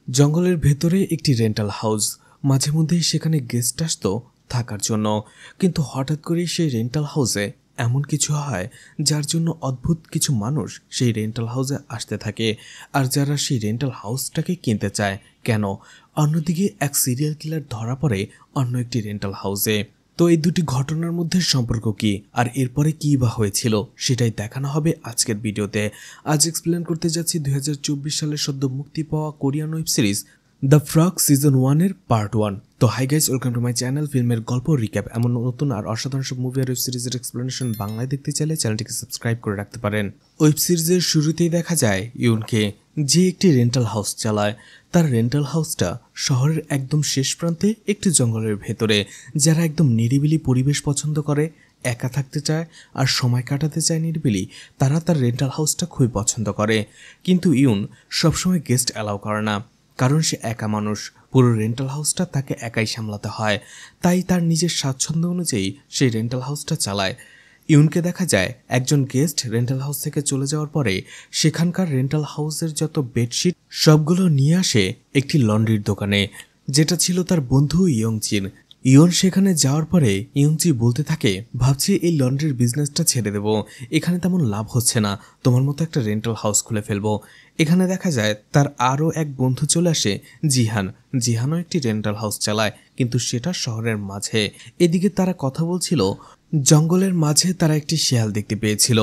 জঙ্গলের ভেতরে একটি রেন্টাল হাউস। মাঝে মধ্যেই সেখানে গেস্ট আসতো থাকার জন্য, কিন্তু হঠাৎ করেই সেই রেন্টাল হাউসে এমন কিছু হয় যার জন্য অদ্ভুত কিছু মানুষ সেই রেন্টাল হাউসে আসতে থাকে, আর যারা সেই রেন্টাল হাউসটাকে কিনতে চায়। কেন? অন্যদিকে এক সিরিয়াল কিলার ধরা পড়ে অন্য একটি রেন্টাল হাউসে। তো এই দুটি ঘটনার মধ্যে সম্পর্ক কি, আর এরপরে কি বা হয়েছিল, সেটাই দেখানো হবে আজকের ভিডিওতে। আজ এক্সপ্লেন করতে যাচ্ছি 2024 সালে সদ্য মুক্তি পাওয়া Korean web series the frog season 1 এর পার্ট 1। তো hi guys, welcome to my channel ফিল্মের গল্প রিক্যাপ। এমন নতুন আর অসাধারণ সব মুভি আর ওয়েব সিরিজের এক্সপ্লেনেশন বাংলায় দেখতে চাইলে চ্যানেলটিকে সাবস্ক্রাইব করে রাখতে পারেন। ওয়েব সিরিজের শুরুতেই দেখা যায় ইউনকে, যে একটি রেন্টাল হাউস চালায়। তার রেন্টাল হাউসটা শহরের একদম শেষ প্রান্তে একটি জঙ্গলের ভেতরে। যারা একদম নিরিবিলি পরিবেশ পছন্দ করে, একা থাকতে চায় আর সময় কাটাতে চায় নিরিবিলি, তারা তার রেন্টাল হাউসটা খুবই পছন্দ করে। কিন্তু ইউন সবসময় গেস্ট অ্যালাউ করে না, কারণ সে একা মানুষ। পুরো রেন্টাল হাউসটা তাকে একাই সামলাতে হয়, তাই তার নিজের স্বাচ্ছন্দ্য অনুযায়ী সেই রেন্টাল হাউসটা চালায়। ইউনকে দেখা যায় একজন গেস্ট রেন্টাল হাউস থেকে চলে যাওয়ার পরে সেখানকার রেন্টাল হাউসের যত বেডশিট সবগুলো নিয়ে আসে একটি লন্ড্রির দোকানে, যেটা ছিল তার বন্ধু ইয়ংচিন। ইয়ন সেখানে যাওয়ার পরে ইয়ংচি বলতে থাকে, ভাবছি এই লন্ড্রির বিজনেসটা ছেড়ে দেব, এখানে তেমন লাভ হচ্ছে না, তোমার মতো একটা রেন্টাল হাউস খুলে ফেলবো। এখানে দেখা যায় তার আরও এক বন্ধু চলে আসে, জিহান। জিহানও একটি রেন্টাল হাউস চালায়, কিন্তু সেটা শহরের মাঝে। এদিকে তারা কথা বলছিল, জঙ্গলের মাঝে তারা একটি শেয়াল দেখতে পেয়েছিল।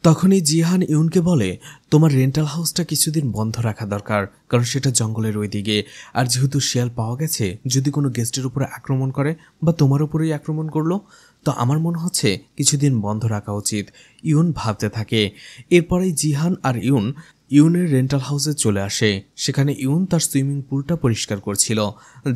তখনই জিহান ইউনকে বলে, তোমার রেন্টাল হাউসটা কিছুদিন বন্ধ রাখা দরকার, কারণ সেটা জঙ্গলের ওই দিকে। আর যেহেতু শেয়াল পাওয়া গেছে, যদি কোনো গেস্টের উপরে আক্রমণ করে বা তোমার উপরেই আক্রমণ করলো, তো আমার মনে হচ্ছে কিছুদিন বন্ধ রাখা উচিত। ইউন ভাবতে থাকে। এরপরেই জিহান আর ইউনের রেন্টাল হাউসে চলে আসে। সেখানে ইউন তার সুইমিং পুলটা পরিষ্কার করছিল।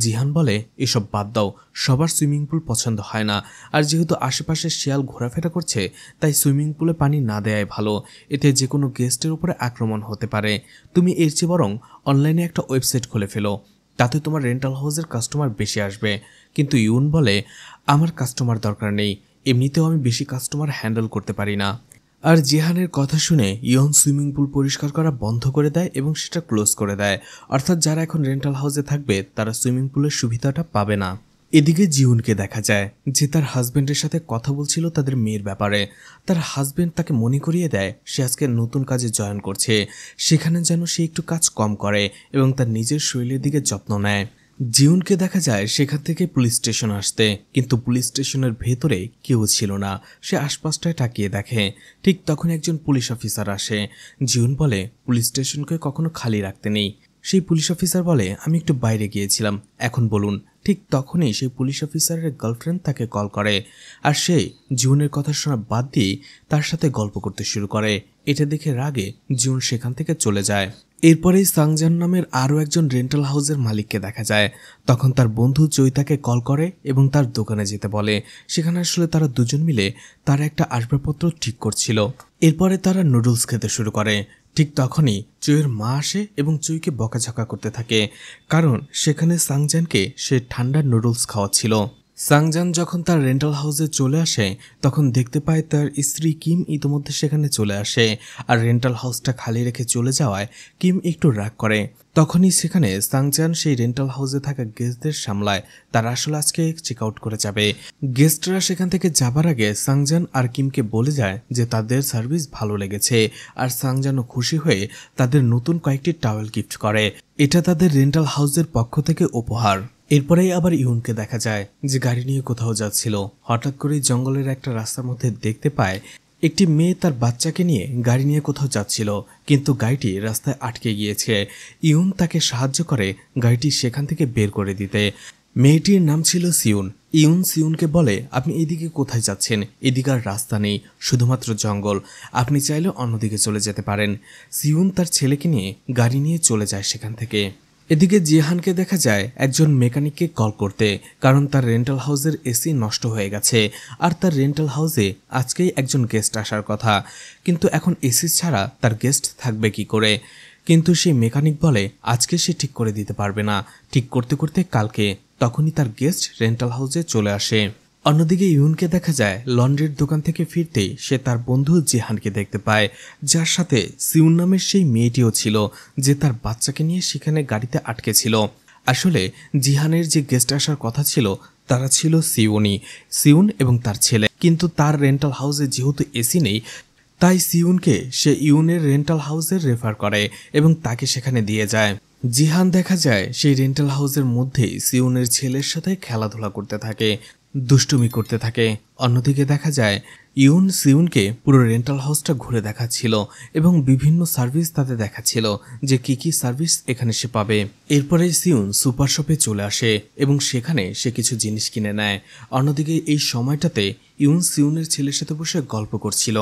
জিহান বলে, এসব বাদ দাও, সবার সুইমিং পুল পছন্দ হয় না, আর যেহেতু আশেপাশে শিয়াল ঘোরাফেরা করছে, তাই সুইমিং পুলে পানি না দেয়াই ভালো, এতে যে কোনো গেস্টের উপরে আক্রমণ হতে পারে। তুমি এর চেয়ে বরং অনলাইনে একটা ওয়েবসাইট খুলে ফেলো, তাতে তোমার রেন্টাল হাউসের কাস্টমার বেশি আসবে। কিন্তু ইউন বলে, আমার কাস্টমার দরকার নেই, এমনিতেও আমি বেশি কাস্টমার হ্যান্ডেল করতে পারি না। আর জিহানের কথা শুনে ইয়ন সুইমিং পুল পরিষ্কার করা বন্ধ করে দেয় এবং সেটা ক্লোজ করে দেয়। অর্থাৎ যারা এখন রেন্টাল হাউসে থাকবে তারা সুইমিং পুলের সুবিধাটা পাবে না। এদিকে জিউনকে দেখা যায় যে তার হাজবেন্ডের সাথে কথা বলছিল তাদের মেয়ের ব্যাপারে। তার হাজবেন্ড তাকে মনে করিয়ে দেয় সে আজকে নতুন কাজে জয়েন করছে, সেখানে যেন সে একটু কাজ কম করে এবং তার নিজের শরীরের দিকে যত্ন নেয়। জিউনকে দেখা যায় সেখান থেকে পুলিশ স্টেশন আসতে, কিন্তু পুলিশ স্টেশনের ভেতরে কেউ ছিল না। সে আশপাশটায় তাকিয়ে দেখে, ঠিক তখন একজন পুলিশ অফিসার আসে। জিউন বলে, পুলিশ স্টেশনকে কখনো খালি রাখতে নেই। সেই পুলিশ অফিসার বলে, আমি একটু বাইরে গিয়েছিলাম, এখন বলুন। ঠিক তখনই সেই পুলিশ অফিসারের গার্লফ্রেন্ড তাকে কল করে, আর সে জিউনের কথা শোনা বাদ দিয়ে তার সাথে গল্প করতে শুরু করে। এটা দেখে রাগে জিউন সেখান থেকে চলে যায়। এরপরেই সাংজান নামের আরও একজন রেন্টাল হাউসের মালিককে দেখা যায়। তখন তার বন্ধু চৈ তাকে কল করে এবং তার দোকানে যেতে বলে। সেখানে আসলে তারা দুজন মিলে তার একটা আসবাবপত্র ঠিক করছিল। এরপরে তারা নুডলস খেতে শুরু করে। ঠিক তখনই চৈয়ের মা আসে এবং চৈকে বকাঝকা করতে থাকে, কারণ সেখানে সাংজানকে সে ঠান্ডা নুডলস খাওয়াচ্ছিল। সাংজান যখন তার রেন্টাল হাউসে চলে আসে, তখন দেখতে পায় তার স্ত্রী কিম ইতিমধ্যে সেখানে চলে আসে। আর রেন্টাল হাউসটা খালি রেখে চলে যাওয়ায় কিম একটু রাগ করে। তখনই সেখানে সাংজান সেই রেন্টাল হাউসে থাকা গেস্টদের সামলায়, তারা আসলে আজকে চেক আউট করে যাবে। গেস্টরা সেখান থেকে যাবার আগে সাংজান আর কিমকে বলে যায় যে তাদের সার্ভিস ভালো লেগেছে, আর সাংজানও খুশি হয়ে তাদের নতুন কয়েকটি টাওয়েল গিফট করে। এটা তাদের রেন্টাল হাউসের পক্ষ থেকে উপহার। এরপরেই আবার ইউনকে দেখা যায় যে গাড়ি নিয়ে কোথাও যাচ্ছিল। হঠাৎ করেই জঙ্গলের একটা রাস্তার মধ্যে দেখতে পায় একটি মেয়ে তার বাচ্চাকে নিয়ে গাড়ি নিয়ে কোথাও যাচ্ছিল, কিন্তু গাড়িটি রাস্তায় আটকে গিয়েছে। ইউন তাকে সাহায্য করে গাড়িটি সেখান থেকে বের করে দিতে। মেয়েটির নাম ছিল সিউন। ইউন সিউনকে বলে, আপনি এদিকে কোথায় যাচ্ছেন? এদিকে আর রাস্তা নেই, শুধুমাত্র জঙ্গল, আপনি চাইলে অন্যদিকে চলে যেতে পারেন। সিউন তার ছেলেকে নিয়ে গাড়ি নিয়ে চলে যায় সেখান থেকে। এদিকে জিহানকে দেখা যায় একজন মেকানিককে কল করতে, কারণ তার রেন্টাল হাউসের এসি নষ্ট হয়ে গেছে, আর তার রেন্টাল হাউসে আজকেই একজন গেস্ট আসার কথা। কিন্তু এখন এসি ছাড়া তার গেস্ট থাকবে কি করে? কিন্তু সেই মেকানিক বলে আজকে সে ঠিক করে দিতে পারবে না, ঠিক করতে করতে কালকে। তখনই তার গেস্ট রেন্টাল হাউসে চলে আসে। অন্যদিকে ইউনকে দেখা যায় লন্ড্রির দোকান থেকে ফিরতেই সে তার বন্ধু জিহানকে দেখতে পায়, যার সাথে সিউন নামের সেই মেয়েটিও ছিল যে তার বাচ্চাকে নিয়ে সেখানে গাড়িতে আটকে ছিল। আসলে জিহানের যে গেস্ট আসার কথা ছিল তারা ছিল সিউন এবং তার ছেলে, কিন্তু তার রেন্টাল হাউসে যেহেতু এসি নেই তাই সিউনকে সে ইউনের রেন্টাল হাউসে রেফার করে এবং তাকে সেখানে দিয়ে যায়। জিহান দেখা যায় সেই রেন্টাল হাউসের মধ্যেই সিউনের ছেলের সাথে খেলাধুলা করতে থাকে, দুষ্টুমি করতে থাকে। অন্যদিকে দেখা যায় ইউন সিউনকে পুরো রেন্টাল হাউসটা ঘুরে দেখাচ্ছিল এবং বিভিন্ন সার্ভিস তাতে দেখাচ্ছিল যে কি কি সার্ভিস এখানে সে পাবে। এরপরে সিউন সুপার শপে চলে আসে এবং সেখানে সে কিছু জিনিস কিনে নেয়। অন্যদিকে এই সময়টাতে ইউন সিউনের ছেলের সাথে বসে গল্প করছিল।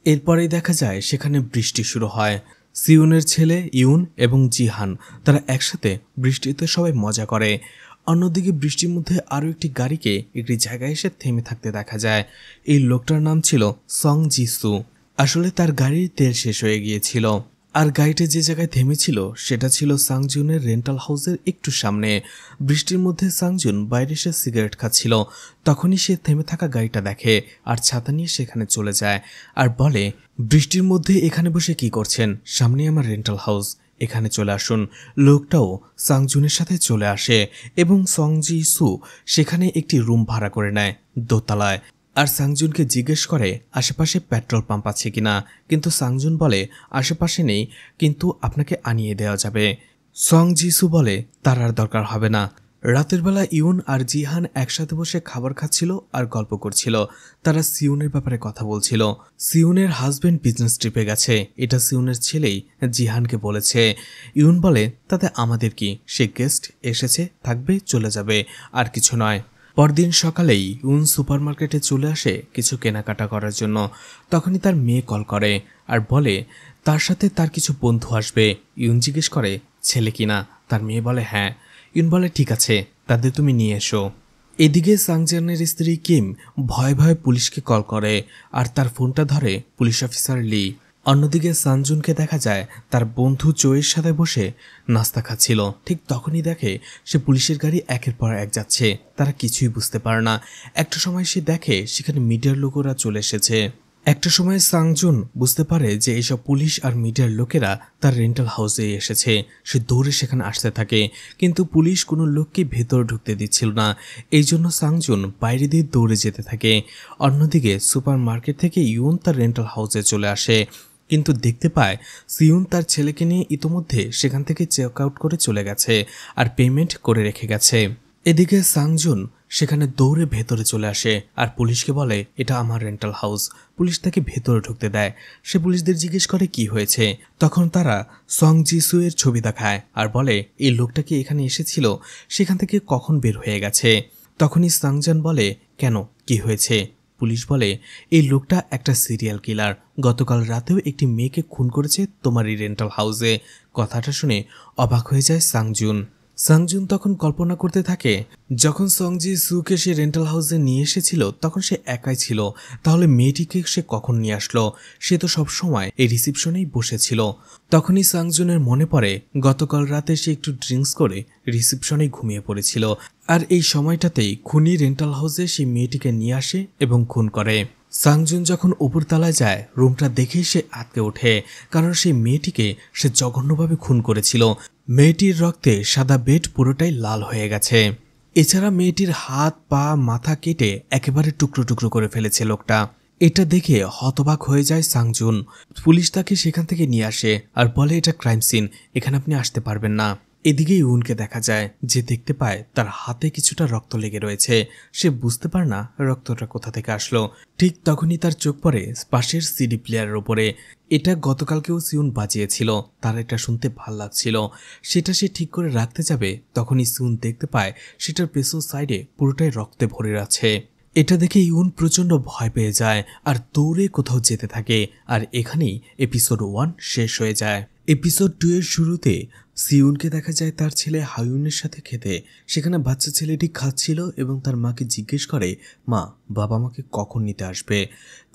এরপরেই দেখা যায় সেখানে বৃষ্টি শুরু হয়। সিউনের ছেলে ইউন এবং জিহান তারা একসাথে বৃষ্টিতে সবাই মজা করে। অন্যদিকে বৃষ্টির মধ্যে আরও একটি গাড়িকে একটি জায়গায় এসে থেমে থাকতে দেখা যায়। এই লোকটার নাম ছিল সং জিসু। আসলে তার গাড়ির তেল শেষ হয়ে গিয়েছিল আর গাড়িটা যে জায়গায় থেমেছিল সেটা ছিল সাংজুনের রেন্টাল হাউসের একটু সামনে। বৃষ্টির মধ্যে সাংজুন বাইরে এসে সিগারেট খাচ্ছিল, তখনই সে থেমে থাকা গাড়িটা দেখে আর ছাতা নিয়ে সেখানে চলে যায় আর বলে, বৃষ্টির মধ্যে এখানে বসে কি করছেন? সামনে আমার রেন্টাল হাউস, এখানে চলে আসুন। লোকটাও সাংজুনের সাথে চলে আসে এবং সংজি সু সেখানে একটি রুম ভাড়া করে নেয় দোতলায়। আর সাংজুনকে জিজ্ঞেস করে আশেপাশে পেট্রোল পাম্প আছে কিনা, কিন্তু সাংজুন বলে আশেপাশে নেই, কিন্তু আপনাকে আনিয়ে দেওয়া যাবে। সং জিসু বলে তার আর দরকার হবে না। রাতের বেলা ইউন আর জিহান একসাথে বসে খাবার খাচ্ছিল আর গল্প করছিল। তারা সিউনের ব্যাপারে কথা বলছিল। সিউনের হাজবেন্ড বিজনেস ট্রিপে গেছে, এটা সিউনের ছেলেই জিহানকে বলেছে। ইউন বলে তাতে আমাদের কি, সে গেস্ট এসেছে, থাকবে, চলে যাবে, আর কিছু নয়। পরদিন সকালেই ইউন সুপারমার্কেটে চলে আসে কিছু কেনাকাটা করার জন্য। তখনই তার মেয়ে কল করে আর বলে তার সাথে তার কিছু বন্ধু আসবে। ইউন জিজ্ঞেস করে ছেলে কিনা, তার মেয়ে বলে হ্যাঁ। ইউন বলে ঠিক আছে, তাদের তুমি নিয়ে এসো। এদিকে সাংজানের স্ত্রী কিম ভয়ে ভয়ে পুলিশকে কল করে আর তার ফোনটা ধরে পুলিশ অফিসার লি। অন্যদিকে সানজুনকে দেখা যায় তার বন্ধু চোয়ের সাথে বসে নাস্তা খাচ্ছিল। ঠিক তখনই দেখে সে পুলিশের গাড়ি একের পর এক যাচ্ছে, তারা কিছুই বুঝতে পারে না। একটা সময় সে দেখে সেখানে মিডিয়ার লোকেরা চলে এসেছে। একটা সময় সাংজুন বুঝতে পারে যে এসব পুলিশ আর মিডিয়ার লোকেরা তার রেন্টাল হাউসে এসেছে। সে দৌড়ে সেখানে আসতে থাকে, কিন্তু পুলিশ কোনো লোককে ভেতর ঢুকতে দিচ্ছিল না। এই জন্য সাংজুন বাইরে দিয়ে দৌড়ে যেতে থাকে। অন্যদিকে সুপার মার্কেট থেকে ইউন তার রেন্টাল হাউসে চলে আসে, কিন্তু দেখতে পায় সিউন তার ছেলেকে নিয়ে ইতোমধ্যে সেখান থেকে চেক আউট করে চলে গেছে আর পেমেন্ট করে রেখে গেছে। এদিকে সাংজুন সেখানে দৌড়ে ভেতরে চলে আসে আর পুলিশকে বলে এটা আমার রেন্টাল হাউস। পুলিশ তাকে ভেতরে ঢুকতে দেয়। সে পুলিশদের জিজ্ঞেস করে কি হয়েছে। তখন তারা সং জিসু এর ছবি দেখায় আর বলে এই লোকটা কি এখানে এসেছিল, সেখান থেকে কখন বের হয়ে গেছে। তখনই সাংজান বলে কেন, কি হয়েছে? পুলিশ বলে এই লোকটা একটা সিরিয়াল কিলার, গতকাল রাতেও একটি মেয়েকে খুন করেছে তোমারই রেন্টাল হাউসে। কথাটা শুনে অবাক হয়ে যায় সাংজুন। সাংজুন তখন কল্পনা করতে থাকে যখন সংজি সুকে সে রেন্টাল হাউসে নিয়ে এসেছিল তখন সে একাই ছিল, তাহলে মেয়েটিকে সে কখন নিয়ে আসলো? সে তো সবসময় এই রিসিপশনেই বসেছিল। তখনই সাংজুনের মনে পড়ে গতকাল রাতে সে একটু ড্রিঙ্কস করে রিসিপশনেই ঘুমিয়ে পড়েছিল, আর এই সময়টাতেই খুনি রেন্টাল হাউসে সেই মেয়েটিকে নিয়ে আসে এবং খুন করে। সাংজুন যখন উপরতলায় যায় রুমটা দেখেই সে আটকে ওঠে, কারণ সেই মেয়েটিকে সে জঘন্যভাবে খুন করেছিল। মেয়েটির রক্তে সাদা বেড পুরোটাই লাল হয়ে গেছে। এছাড়া মেয়েটির হাত পা মাথা কেটে একেবারে টুকরো টুকরো করে ফেলেছে লোকটা। এটা দেখে হতবাক হয়ে যায় সাংজুন। পুলিশ তাকে সেখান থেকে নিয়ে আসে আর বলে এটা ক্রাইম সিন, এখানে আপনি আসতে পারবেন না। এদিকে ইউনকে দেখা যায়, যে দেখতে পায় তার হাতে কিছুটা রক্ত লেগে রয়েছে। সে বুঝতে পারে না রক্তটা কোথা থেকে আসলো। ঠিক তখনই তার চোখ পড়ে পাশের সিডি প্লেয়ারের ওপরে। এটা গতকালকেও সিউন বাজিয়েছিল, তার এটা শুনতে ভাল লাগছিল। সেটা সে ঠিক করে রাখতে যাবে, তখনই সিউন দেখতে পায় সেটার পেছন সাইডে পুরোটাই রক্তে ভরে আছে। এটা দেখে ইউন প্রচন্ড ভয় পেয়ে যায় আর দৌড়ে কোথাও যেতে থাকে। আর এখানেই এপিসোড 1 শেষ হয়ে যায়। এপিসোড 2 এর শুরুতে সিউনকে দেখা যায় তার ছেলে হায়ুনের সাথে খেতে। সেখানে বাচ্চা ছেলেটি খাচ্ছিল এবং তার মাকে জিজ্ঞেস করে মা, বাবা আমাকে কখন নিতে আসবে।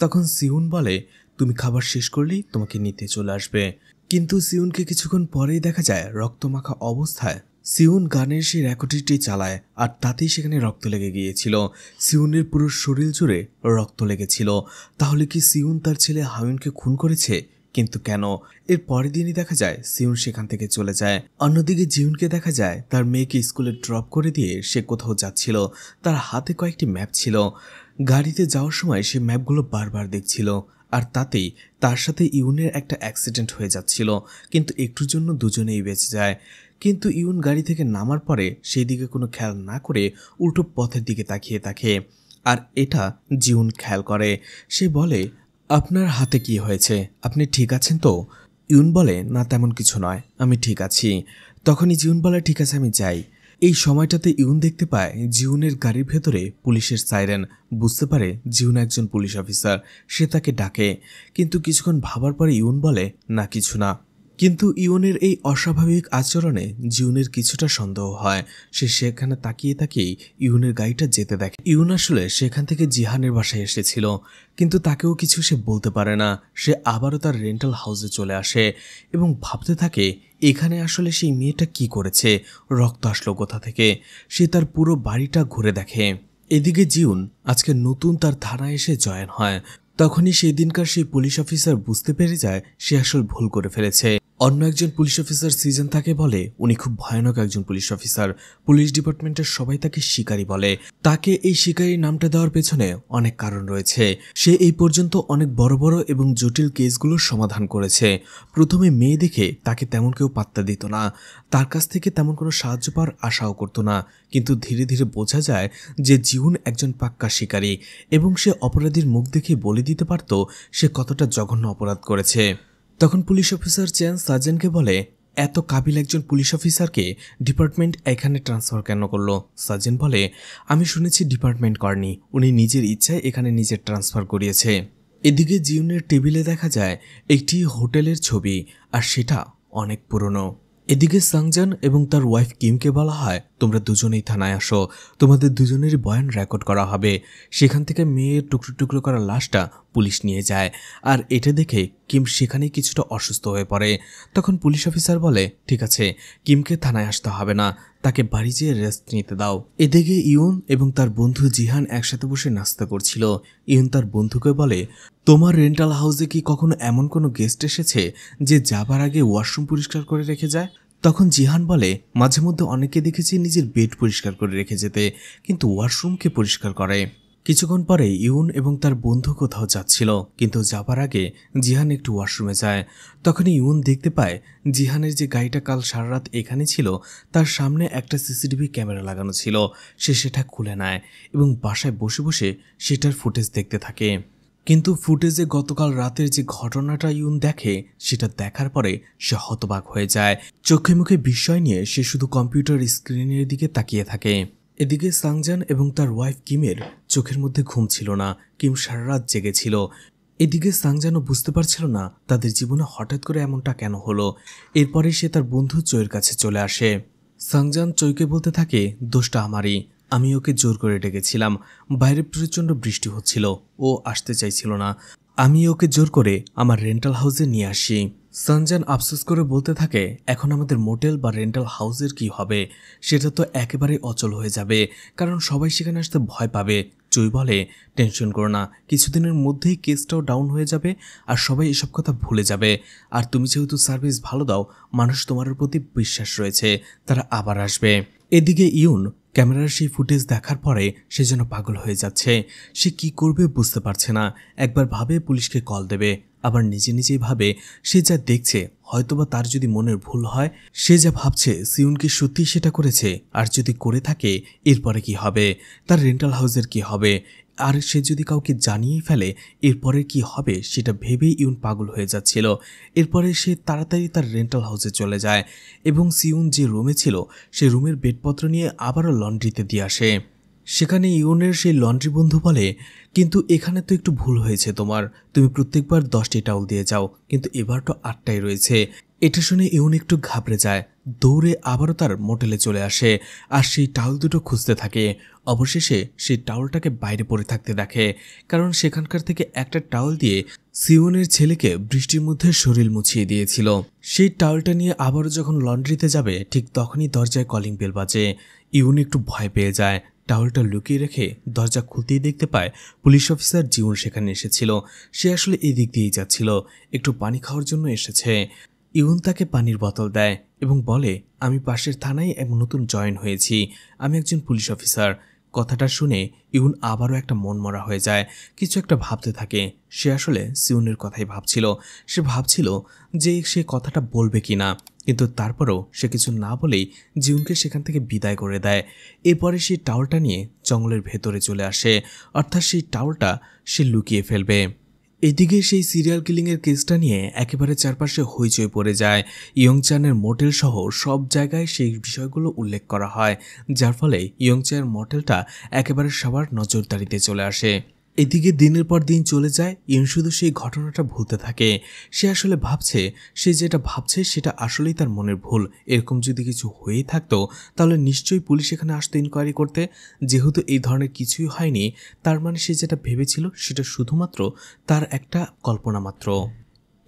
তখন সিউন বলে তুমি খাবার শেষ করলেই তোমাকে নিতে চলে আসবে। কিন্তু সিউনকে কিছুক্ষণ পরেই দেখা যায় রক্তমাখা অবস্থায় সিউন গানের সেই রেকর্ডটি চালায় আর তাতেই সেখানে রক্ত লেগে গিয়েছিল। সিউনের পুরো শরীর জুড়ে রক্ত লেগেছিল। তাহলে কি সিউন তার ছেলে হায়ুনকে খুন করেছে? কিন্তু কেন? এর পরের দিনই দেখা যায় সিউন সেখান থেকে চলে যায়। অন্যদিকে জিউনকে দেখা যায় তার মেয়েকে স্কুলে ড্রপ করে দিয়ে সে কোথাও যাচ্ছিল। তার হাতে কয়েকটি ম্যাপ ছিল। গাড়িতে যাওয়ার সময় সে ম্যাপগুলো বারবার দেখছিল আর তাতেই তার সাথে ইউনের একটা অ্যাক্সিডেন্ট হয়ে যাচ্ছিল। কিন্তু একটুর জন্য দুজনেই বেঁচে যায়। কিন্তু ইউন গাড়ি থেকে নামার পরে সেই দিকে কোনো খেয়াল না করে উল্টো পথের দিকে তাকিয়ে থাকে। আর এটা জিউন খেয়াল করে। সে বলে, আপনার হাতে কি হয়েছে? আপনি ঠিক আছেন তো? ইউন বলে, না তেমন কিছু নয়, আমি ঠিক আছি। তখনই জিউন বলে, ঠিক আছে আমি যাই। এই সময়টাতে ইউন দেখতে পায় জিউনের গাড়ির ভেতরে পুলিশের সাইরেন। বুঝতে পারে জিউন একজন পুলিশ অফিসার। সে তাকে ডাকে, কিন্তু কিছুক্ষণ ভাবার পরে ইউন বলে, না কিছু না। কিন্তু ইউনের এই অস্বাভাবিক আচরণে জিউনের কিছুটা সন্দেহ হয়। সে সেখানে তাকিয়ে তাকিয়েই ইউনের গাড়িটা যেতে দেখে। ইউন আসলে সেখান থেকে জিহানের বাসায় এসেছিল, কিন্তু তাকেও কিছু সে বলতে পারে না। সে আবারও তার রেন্টাল হাউসে চলে আসে এবং ভাবতে থাকে এখানে আসলে সেই মেয়েটা কি করেছে, রক্ত আসলো কোথা থেকে। সে তার পুরো বাড়িটা ঘুরে দেখে। এদিকে জিউন আজকে নতুন তার থানায় এসে জয়েন হয়। তখনই সেই দিনকার সেই পুলিশ অফিসার বুঝতে পেরে যায় সে আসলে ভুল করে ফেলেছে। অন্য একজন পুলিশ অফিসার সিজন তাকে বলে উনি খুব ভয়ানক একজন পুলিশ অফিসার। পুলিশ ডিপার্টমেন্টের সবাই তাকে শিকারী বলে। তাকে এই শিকারী নামটা দেওয়ার পেছনে অনেক কারণ রয়েছে। সে এই পর্যন্ত অনেক বড় বড় এবং জটিল কেসগুলোর সমাধান করেছে। প্রথমে মেয়ে দেখে তাকে তেমন কেউ পাত্তা দিত না, তার কাছ থেকে তেমন কোনো সাহায্য পাওয়ার আশাও করতো না। কিন্তু ধীরে ধীরে বোঝা যায় যে জিউন একজন পাক্কা শিকারী এবং সে অপরাধীর মুখ দেখে বলে দিতে পারত সে কতটা জঘন্য অপরাধ করেছে। তখন পুলিশ অফিসার চেন সার্জেনকে বলে, এত কাবিল একজন পুলিশ অফিসারকে ডিপার্টমেন্ট এখানে ট্রান্সফার কেন করলো? সার্জেন বলে, আমি শুনেছি ডিপার্টমেন্ট করেনি, উনি নিজের ইচ্ছায় এখানে নিজের ট্রান্সফার করিয়েছে। এদিকে জিউনের টেবিলে দেখা যায় একটি হোটেলের ছবি, আর সেটা অনেক পুরনো। এদিকে সাংজান এবং তার ওয়াইফ কিমকে বলা হয়, তোমরা দুজনেই থানায় আসো, তোমাদের দুজনেরই বয়ান রেকর্ড করা হবে। সেখান থেকে মেয়ের টুকরো টুকরো করা লাশটা পুলিশ নিয়ে যায়। আর এটা দেখে কিম সেখানেই কিছুটা অসুস্থ হয়ে পড়ে। তখন পুলিশ অফিসার বলে, ঠিক আছে, কিমকে থানায় আসতে হবে না, তাকে বাড়ি যেয়ে রেস্ট নিতে দাও। এদিকে ইউন এবং তার বন্ধু জিহান একসাথে বসে নাস্তা করছিল। ইউন তার বন্ধুকে বলে, তোমার রেন্টাল হাউসে কি কখনো এমন কোনো গেস্ট এসেছে যে যাবার আগে ওয়াশরুম পরিষ্কার করে রেখে যায়? তখন জিহান বলে, মাঝে মধ্যে অনেকে দেখেছি নিজের বেড পরিষ্কার করে রেখে যেতে, কিন্তু ওয়াশরুমকে পরিষ্কার করে। কিছুক্ষণ পরে ইউন এবং তার বন্ধু কোথাও যাচ্ছিল, কিন্তু যাবার আগে জিহান একটু ওয়াশরুমে যায়। তখনই ইউন দেখতে পায় জিহানের যে গাড়িটা কাল সারা রাত এখানে ছিল তার সামনে একটা সিসিটিভি ক্যামেরা লাগানো ছিল। সে সেটা খুলে নেয় এবং বাসায় বসে বসে সেটার ফুটেজ দেখতে থাকে। কিন্তু ফুটেজে গতকাল রাতের যে ঘটনাটা ইউন দেখে, সেটা দেখার পরে সে হতবাক হয়ে যায়। চোখে মুখে বিস্ময় নিয়ে সে শুধু কম্পিউটার স্ক্রিনের দিকে তাকিয়ে থাকে। এদিকে সাংজান এবং তার ওয়াইফ কিমের চোখের মধ্যে ঘুম ছিল না। কিম সারা রাত জেগেছিল। এদিকে সাংজানও বুঝতে পারছিল না তাদের জীবনে হঠাৎ করে এমনটা কেন হলো। এরপরে সে তার বন্ধু চোয়ের কাছে চলে আসে। সাংজান চোইকে বলতে থাকে, দোষটা আমারই, আমি ওকে জোর করে ডেকেছিলাম। বাইরে প্রচণ্ড বৃষ্টি হচ্ছিল, ও আসতে চাইছিল না, আমি ওকে জোর করে আমার রেন্টাল হাউসে নিয়ে আসি। সানজান আফসোস করে বলতে থাকে, এখন আমাদের মোটেল বা রেন্টাল হাউসের কি হবে? সেটা তো একেবারে অচল হয়ে যাবে, কারণ সবাই সেখানে আসতে ভয় পাবে। চুই বলে, টেনশন করো না, কিছুদিনের মধ্যেই কেসটাও ডাউন হয়ে যাবে আর সবাই এসব কথা ভুলে যাবে। আর তুমি যেহেতু সার্ভিস ভালো দাও, মানুষ তোমার প্রতি বিশ্বাস রয়েছে, তারা আবার আসবে। এদিকে ইউন ক্যামেরার সেই ফুটেজ দেখার পরে সে যেন পাগল হয়ে যাচ্ছে। সে কি করবে বুঝতে পারছে না। একবার ভাবে পুলিশকে কল দেবে, আবার নিজে নিজেই ভাবে সে যা দেখছে হয়তোবা তার যদি মনের ভুল হয়। সে যা ভাবছে সিউন কি সত্যি সেটা করেছে, আর যদি করে থাকে এরপরে কি হবে, তার রেন্টাল হাউসের কি হবে, আর সে যদি কাউকে জানিয়ে ফেলে এরপরে কি হবে সেটা ভেবেই ইউন পাগল হয়ে যাচ্ছিল। এরপরে সে তাড়াতাড়ি তার রেন্টাল হাউসে চলে যায় এবং সিউন যে রুমে ছিল সে রুমের বেডপত্র নিয়ে আবারও লন্ড্রিতে দিয়ে আসে। সেখানে ইউনের সেই লন্ড্রি বন্ধু বলে, কিন্তু এখানে তো একটু ভুল হয়েছে তোমার, তুমি প্রত্যেকবার 10টি টাউল দিয়ে যাও, কিন্তু এবার তো 8টাই রয়েছে। এটা শুনে ইউন একটু ঘাবড়ে যায় দৌড়ে আবারও তার মোটেলে চলে আসে আর সেই টাওয়াল দুটো খুঁজতে থাকে। অবশেষে সেই টাওয়ালটাকে বাইরে পড়ে থাকতে দেখে, কারণ সেখানকার থেকে একটা টাওয়াল দিয়ে সিওনের ছেলেকে বৃষ্টির মধ্যে শরীর মুছিয়ে দিয়েছিল। সেই টাওয়ালটা নিয়ে আবারও যখন লন্ড্রিতে যাবে ঠিক তখনই দরজায় কলিং বেল বাজে। ইউন একটু ভয় পেয়ে যায়। টাওয়ালটা লুকিয়ে রেখে দরজা খুলতেই দেখতে পায় পুলিশ অফিসার জিউন সেখানে এসেছিল। সে আসলে এই দিক দিয়েই যাচ্ছিল, একটু পানি খাওয়ার জন্য এসেছে। ইউন তাকে পানির বোতল দেয় এবং বলে, আমি পাশের থানায় নতুন জয়েন হয়েছি, আমি একজন পুলিশ অফিসার। কথাটা শুনে ইউন আবারও একটা মনমরা হয়ে যায়, কিছু একটা ভাবতে থাকে। সে আসলে সিউনের কথাই ভাবছিল। সে ভাবছিল যে সে কথাটা বলবে কি না, কিন্তু তারপরও সে কিছু না বলেই জিউনকে সেখান থেকে বিদায় করে দেয়। এরপরে সেই টাওয়ালটা নিয়ে জঙ্গলের ভেতরে চলে আসে, অর্থাৎ সেই টাওয়ালটা সে লুকিয়ে ফেলবে। এদিকে সেই সিরিয়াল কিলিংয়ের কেসটা নিয়ে একেবারে চারপাশে হইচই পড়ে যায়। ইয়ংচানের মোটেল সহ সব জায়গায় সেই বিষয়গুলো উল্লেখ করা হয়, যার ফলে ইয়ংচানের মোটেলটা একেবারে সবার নজরদারিতে চলে আসে। এদিকে দিনের পর দিন চলে যায়, ইয়ং শুধু সেই ঘটনাটা ভুলতে থাকে। সে আসলে ভাবছে, সে যেটা ভাবছে সেটা আসলেই তার মনের ভুল। এরকম যদি কিছু হয়েই থাকতো তাহলে নিশ্চয়ই পুলিশ এখানে আসতো ইনকোয়ারি করতে। যেহেতু এই ধরনের কিছুই হয়নি, তার মানে সে যেটা ভেবেছিল সেটা শুধুমাত্র তার একটা কল্পনা মাত্র।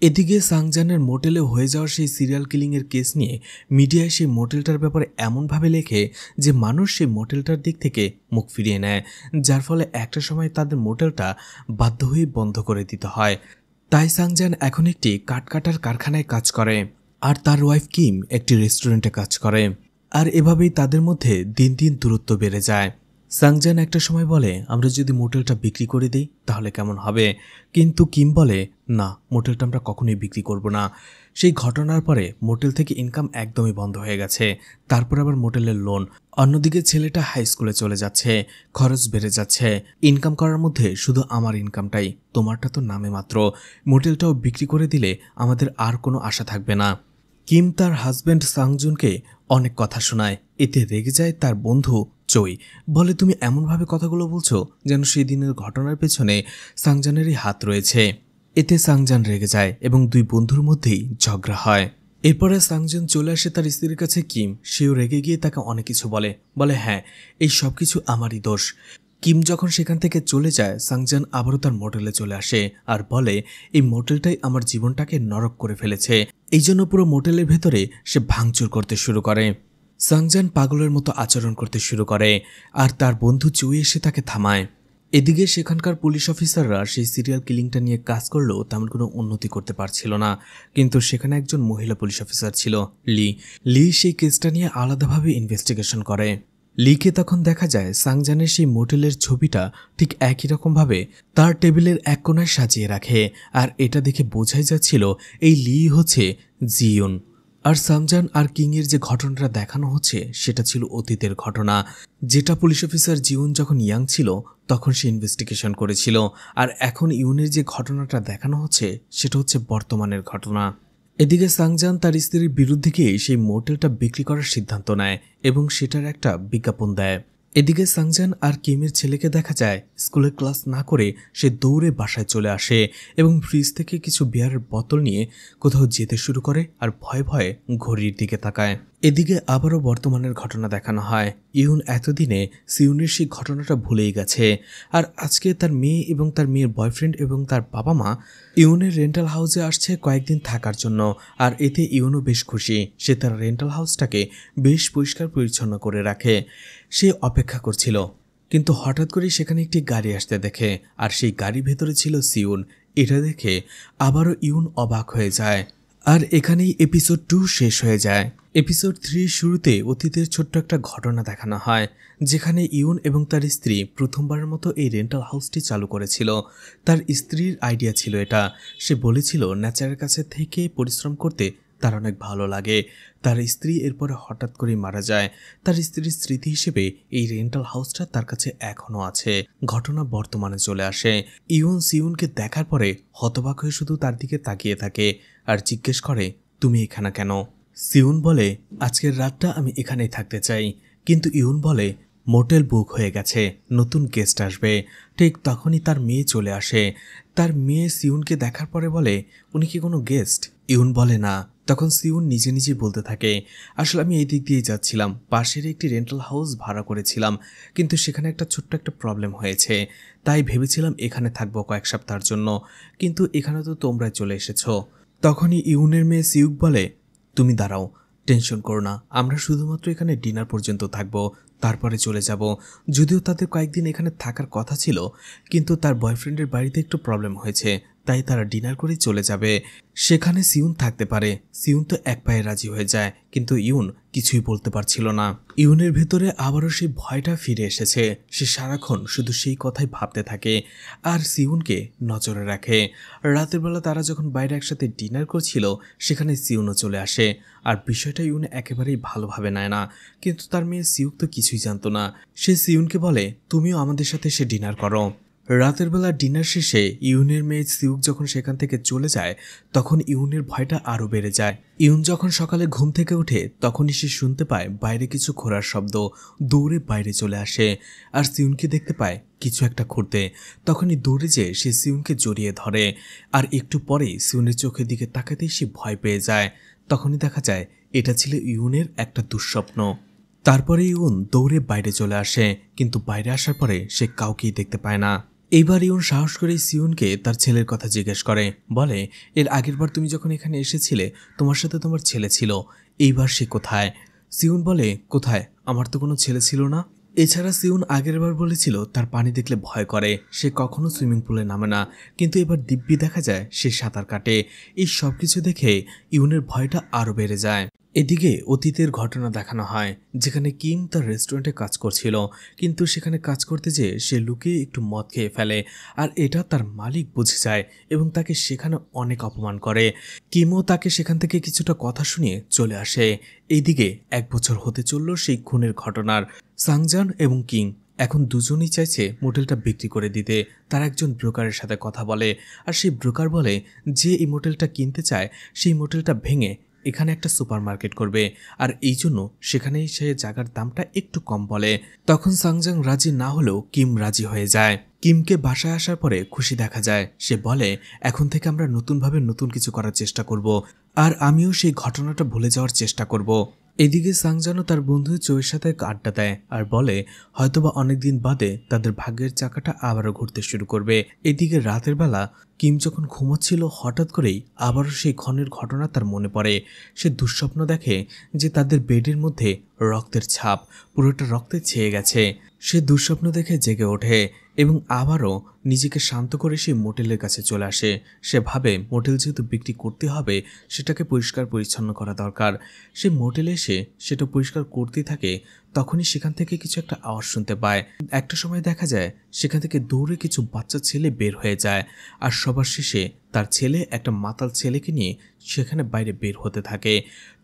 এদিকে সাংজানের মোটেলে হয়ে যাওয়া সেই সিরিয়াল কিলিংয়ের কেস নিয়ে মিডিয়ায় সেই মোটেলটার ব্যাপারে এমনভাবে লেখে যে মানুষ সেই মোটেলটার দিক থেকে মুখ ফিরিয়ে নেয়, যার ফলে একটা সময় তাদের মোটেলটা বাধ্য হয়ে বন্ধ করে দিতে হয়। তাই সাংজান এখন একটি কাঠকাটার কারখানায় কাজ করে আর তার ওয়াইফ কিম একটি রেস্টুরেন্টে কাজ করে। আর এভাবেই তাদের মধ্যে দিন দিন দূরত্ব বেড়ে যায়। সাংজান একটা সময় বলে, আমরা যদি মোটেলটা বিক্রি করে দিই তাহলে কেমন হবে, কিন্তু কিম বলে, না, মোটেলটা আমরা কখনোই বিক্রি করব না। সেই ঘটনার পরে মোটেল থেকে ইনকাম একদমই বন্ধ হয়ে গেছে। তারপর আবার মোটেলের লোন, অন্যদিকে ছেলেটা হাই স্কুলে চলে যাচ্ছে, খরচ বেড়ে যাচ্ছে। ইনকাম করার মধ্যে শুধু আমার ইনকামটাই, তোমারটা তো নামে মাত্র। মোটেলটাও বিক্রি করে দিলে আমাদের আর কোনো আশা থাকবে না। কিম তার হাজব্যান্ড সাংজুনকে অনেক কথা শোনায়। এতে রেগে যায় তার বন্ধু চই, বলে, তুমি এমনভাবে কথাগুলো বলছো যেন সেই দিনের ঘটনার পেছনে সাংজানেরই হাত রয়েছে। এতে সাংজান রেগে যায় এবং দুই বন্ধুর মধ্যেই ঝগড়া হয়। এরপরে সাংজান চলে আসে তার স্ত্রীর কাছে। কিম সেও রেগে গিয়ে তাকে অনেক কিছু বলে, হ্যাঁ, এই সব কিছু আমারই দোষ। কিম যখন সেখান থেকে চলে যায়, সাংজান আবারও তার মোটেলে চলে আসে আর বলে, এই মোটেলটাই আমার জীবনটাকে নরক করে ফেলেছে। এই জন্য পুরো মোটেলের ভেতরে সে ভাঙচুর করতে শুরু করে। সাংজান পাগলের মতো আচরণ করতে শুরু করে আর তার বন্ধু চুই এসে তাকে থামায়। এদিকে সেখানকার পুলিশ অফিসাররা সেই সিরিয়াল কিলিংটা নিয়ে কাজ করলেও তেমন কোনো উন্নতি করতে পারছিল না। কিন্তু সেখানে একজন মহিলা পুলিশ অফিসার ছিল, লি সেই কেসটা নিয়ে আলাদাভাবে ইনভেস্টিগেশন করে। লিকে তখন দেখা যায় সাংজানের সেই মোটেলের ছবিটা ঠিক একই রকমভাবে তার টেবিলের এক কোণায় সাজিয়ে রাখে। আর এটা দেখে বোঝাই যাচ্ছিল এই লি হচ্ছে জিয়ন। আর সাংজান আর কিংয়ের যে ঘটনাটা দেখানো হচ্ছে সেটা ছিল অতীতের ঘটনা, যেটা পুলিশ অফিসার জিউন যখন ইয়াং ছিল তখন সে ইনভেস্টিগেশন করেছিল। আর এখন ইউনের যে ঘটনাটা দেখানো হচ্ছে সেটা হচ্ছে বর্তমানের ঘটনা। এদিকে সাংজান তার স্ত্রীর বিরুদ্ধে গিয়ে সেই মোটেলটা বিক্রি করার সিদ্ধান্ত নেয় এবং সেটার একটা বিজ্ঞাপন দেয়। এদিকে সাংজান আর কিমের ছেলেকে দেখা যায় স্কুলে ক্লাস না করে সে দৌড়ে বাসায় চলে আসে এবং ফ্রিজ থেকে কিছু বিয়ারের বোতল নিয়ে কোথাও যেতে শুরু করে আর ভয়ে ভয়ে ঘড়ির দিকে তাকায়। এদিকে আবারও বর্তমানের ঘটনা দেখানো হয়। ইউন এতদিনে সিউনের সেই ঘটনাটা ভুলেই গেছে। আর আজকে তার মেয়ে এবং তার মেয়ের বয়ফ্রেন্ড এবং তার বাবা মা ইউনের রেন্টাল হাউসে আসছে কয়েকদিন থাকার জন্য। আর এতে ইউনও বেশ খুশি। সে তার রেন্টাল হাউসটাকে বেশ পরিষ্কার পরিচ্ছন্ন করে রাখে। সে অপেক্ষা করছিল, কিন্তু হঠাৎ করে সেখানে একটি গাড়ি আসতে দেখে আর সেই গাড়ির ভেতরে ছিল সিউন। এটা দেখে আবারও ইউন অবাক হয়ে যায়। আর এখানেই এপিসোড 2 শেষ হয়ে যায়। এপিসোড 3 শুরুতে অতীতের ছোট্ট একটা ঘটনা দেখানো হয়, যেখানে ইউন এবং তার স্ত্রী প্রথমবারের মতো এই রেন্টাল হাউসটি চালু করেছিল। তার স্ত্রীর আইডিয়া ছিল এটা। সে বলেছিল নেচারের কাছে থেকে পরিশ্রম করতে তার অনেক ভালো লাগে। তার স্ত্রী এরপরে হঠাৎ করেই মারা যায়। তার স্ত্রীর স্মৃতি হিসেবে এই রেন্টাল হাউসটা তার কাছে এখনও আছে। ঘটনা বর্তমানে চলে আসে। ইউন সিউনকে দেখার পরে হতবাক হয়ে শুধু তার দিকে তাকিয়ে থাকে আর জিজ্ঞেস করে, তুমি এখানে কেন? সিউন বলে, আজকের রাতটা আমি এখানেই থাকতে চাই। কিন্তু ইউন বলে, মোটেল বুক হয়ে গেছে, নতুন গেস্ট আসবে। ঠিক তখনই তার মেয়ে চলে আসে। তার মেয়ে সিউনকে দেখার পরে বলে, উনি কি কোনো গেস্ট? ইউন বলে না। তখন সিউন নিজে নিজে বলতে থাকে, আসলে আমি এই দিক দিয়ে যাচ্ছিলাম, পাশের একটি রেন্টাল হাউস ভাড়া করেছিলাম, কিন্তু সেখানে একটা ছোট্ট একটা প্রবলেম হয়েছে, তাই ভেবেছিলাম এখানে থাকবো কয়েক সপ্তাহের জন্য, কিন্তু এখানে তো তোমরা চলে এসেছো। তখনই ইউনের মেয়ে সিউক বলে, তুমি দাঁড়াও, টেনশন করো না, আমরা শুধুমাত্র এখানে ডিনার পর্যন্ত থাকবো, তারপরে চলে যাব। যদিও তাদের কয়েকদিন এখানে থাকার কথা ছিল, কিন্তু তার বয়ফ্রেন্ডের বাড়িতে একটু প্রবলেম হয়েছে, তাই তারা ডিনার করেই চলে যাবে। সেখানে সিউন থাকতে পারে। সিউন তো এক পায়ে রাজি হয়ে যায়, কিন্তু ইউন কিছুই বলতে পারছিল না। ইউনের ভেতরে আবারও সেই ভয়টা ফিরে এসেছে। সে সারাক্ষণ শুধু সেই কথাই ভাবতে থাকে আর সিউনকে নজরে রাখে। রাতের বেলা তারা যখন বাইরে একসাথে ডিনার করছিল, সেখানে সিউনও চলে আসে। আর বিষয়টা ইউন একেবারেই ভালোভাবে নেয় না, কিন্তু তার মেয়ে সিউক তো কিছুই জানতো না। সে সিউনকে বলে, তুমিও আমাদের সাথে এসে ডিনার করো। রাতের বেলা ডিনার শেষে ইউনের মেয়ে সিউক যখন সেখান থেকে চলে যায়, তখন ইউনের ভয়টা আরও বেড়ে যায়। ইউন যখন সকালে ঘুম থেকে ওঠে, তখনই সে শুনতে পায় বাইরে কিছু ঘোরার শব্দ। দৌড়ে বাইরে চলে আসে আর সিউনকে দেখতে পায় কিছু একটা ঘুরতে। তখনই দৌড়ে যেয়ে সে সিউনকে জড়িয়ে ধরে, আর একটু পরেই সিউনের চোখের দিকে তাকাতেই সে ভয় পেয়ে যায়। তখনই দেখা যায় এটা ছিল ইউনের একটা দুঃস্বপ্ন। তারপরে ইউন দৌড়ে বাইরে চলে আসে, কিন্তু বাইরে আসার পরে সে কাউকেই দেখতে পায় না। এইবার ইউন সাহস করে সিউনকে তার ছেলের কথা জিজ্ঞেস করে, বলে, এর আগের বার তুমি যখন এখানে এসেছিলে তোমার সাথে তোমার ছেলে ছিল, এইবার সে কোথায়? সিউন বলে, কোথায়? আমার তো কোনো ছেলে ছিল না। এছাড়া সিউন আগের বার বলেছিল তার পানি দেখলে ভয় করে, সে কখনো সুইমিং পুলে নামে না, কিন্তু এবার দিব্যি দেখা যায় সে সাঁতার কাটে। এই সব কিছু দেখে ইউনের ভয়টা আরও বেড়ে যায়। এদিকে অতীতের ঘটনা দেখানো হয়, যেখানে কিম তার রেস্টুরেন্টে কাজ করছিল, কিন্তু সেখানে কাজ করতে যেয়ে সে লুকিয়ে একটু মদ খেয়ে ফেলে, আর এটা তার মালিক বুঝে যায় এবং তাকে সেখানে অনেক অপমান করে। কিমও তাকে সেখান থেকে কিছুটা কথা শুনিয়ে চলে আসে। এইদিকে 1 বছর হতে চলল সেই খুনের ঘটনার। সাংজান এবং কিং এখন দুজনেই চাইছে মোটেলটা বিক্রি করে দিতে। তার একজন ব্রোকারের সাথে কথা বলে, আর সেই ব্রোকার বলে যে এই মোটেলটা কিনতে চায় সেই মোটেলটা ভেঙে এখানে একটা সুপারমার্কেট করবে, আর এই জন্য সেখানেই সে জায়গার দামটা একটু কম বলে। তখন সাংজাং রাজি না হলেও কিম রাজি হয়ে যায়। কিমকে বাসায় আসার পরে খুশি দেখা যায়। সে বলে, এখন থেকে আমরা নতুনভাবে নতুন কিছু করার চেষ্টা করব, আর আমিও সেই ঘটনাটা ভুলে যাওয়ার চেষ্টা করব। এদিকে সাংজানও তার বন্ধু চোয়ের সাথে আড্ডা দেয় আর বলে হয়তোবা অনেকদিন বাদে তাদের ভাগ্যের চাকাটা আবারও ঘুরতে শুরু করবে। এদিকে রাতের বেলা কিম যখন ঘুমোচ্ছিল, হঠাৎ করেই আবারও সেই খুনের ঘটনা তার মনে পড়ে। সে দুঃস্বপ্ন দেখে যে তাদের বেডের মধ্যে রক্তের ছাপ, পুরোটা রক্তে ছেয়ে গেছে। সে দুঃস্বপ্ন দেখে জেগে ওঠে এবং আবারও নিজেকে শান্ত করে সেই মোটেলের কাছে চলে আসে। সে ভাবে মোটেল যেহেতু বিক্রি করতে হবে, সেটাকে পরিষ্কার পরিচ্ছন্ন করা দরকার। সে মোটেলে এসে সেটা পরিষ্কার করতেই থাকে, তখনই সেখান থেকে কিছু একটা আওয়াজ শুনতে পায়। একটা সময় দেখা যায় সেখান থেকে দৌড়ে কিছু বাচ্চা ছেলে বের হয়ে যায়, আর সবার শেষে তার ছেলে একটা মাতাল ছেলেকে নিয়ে সেখানে বাইরে বের হতে থাকে।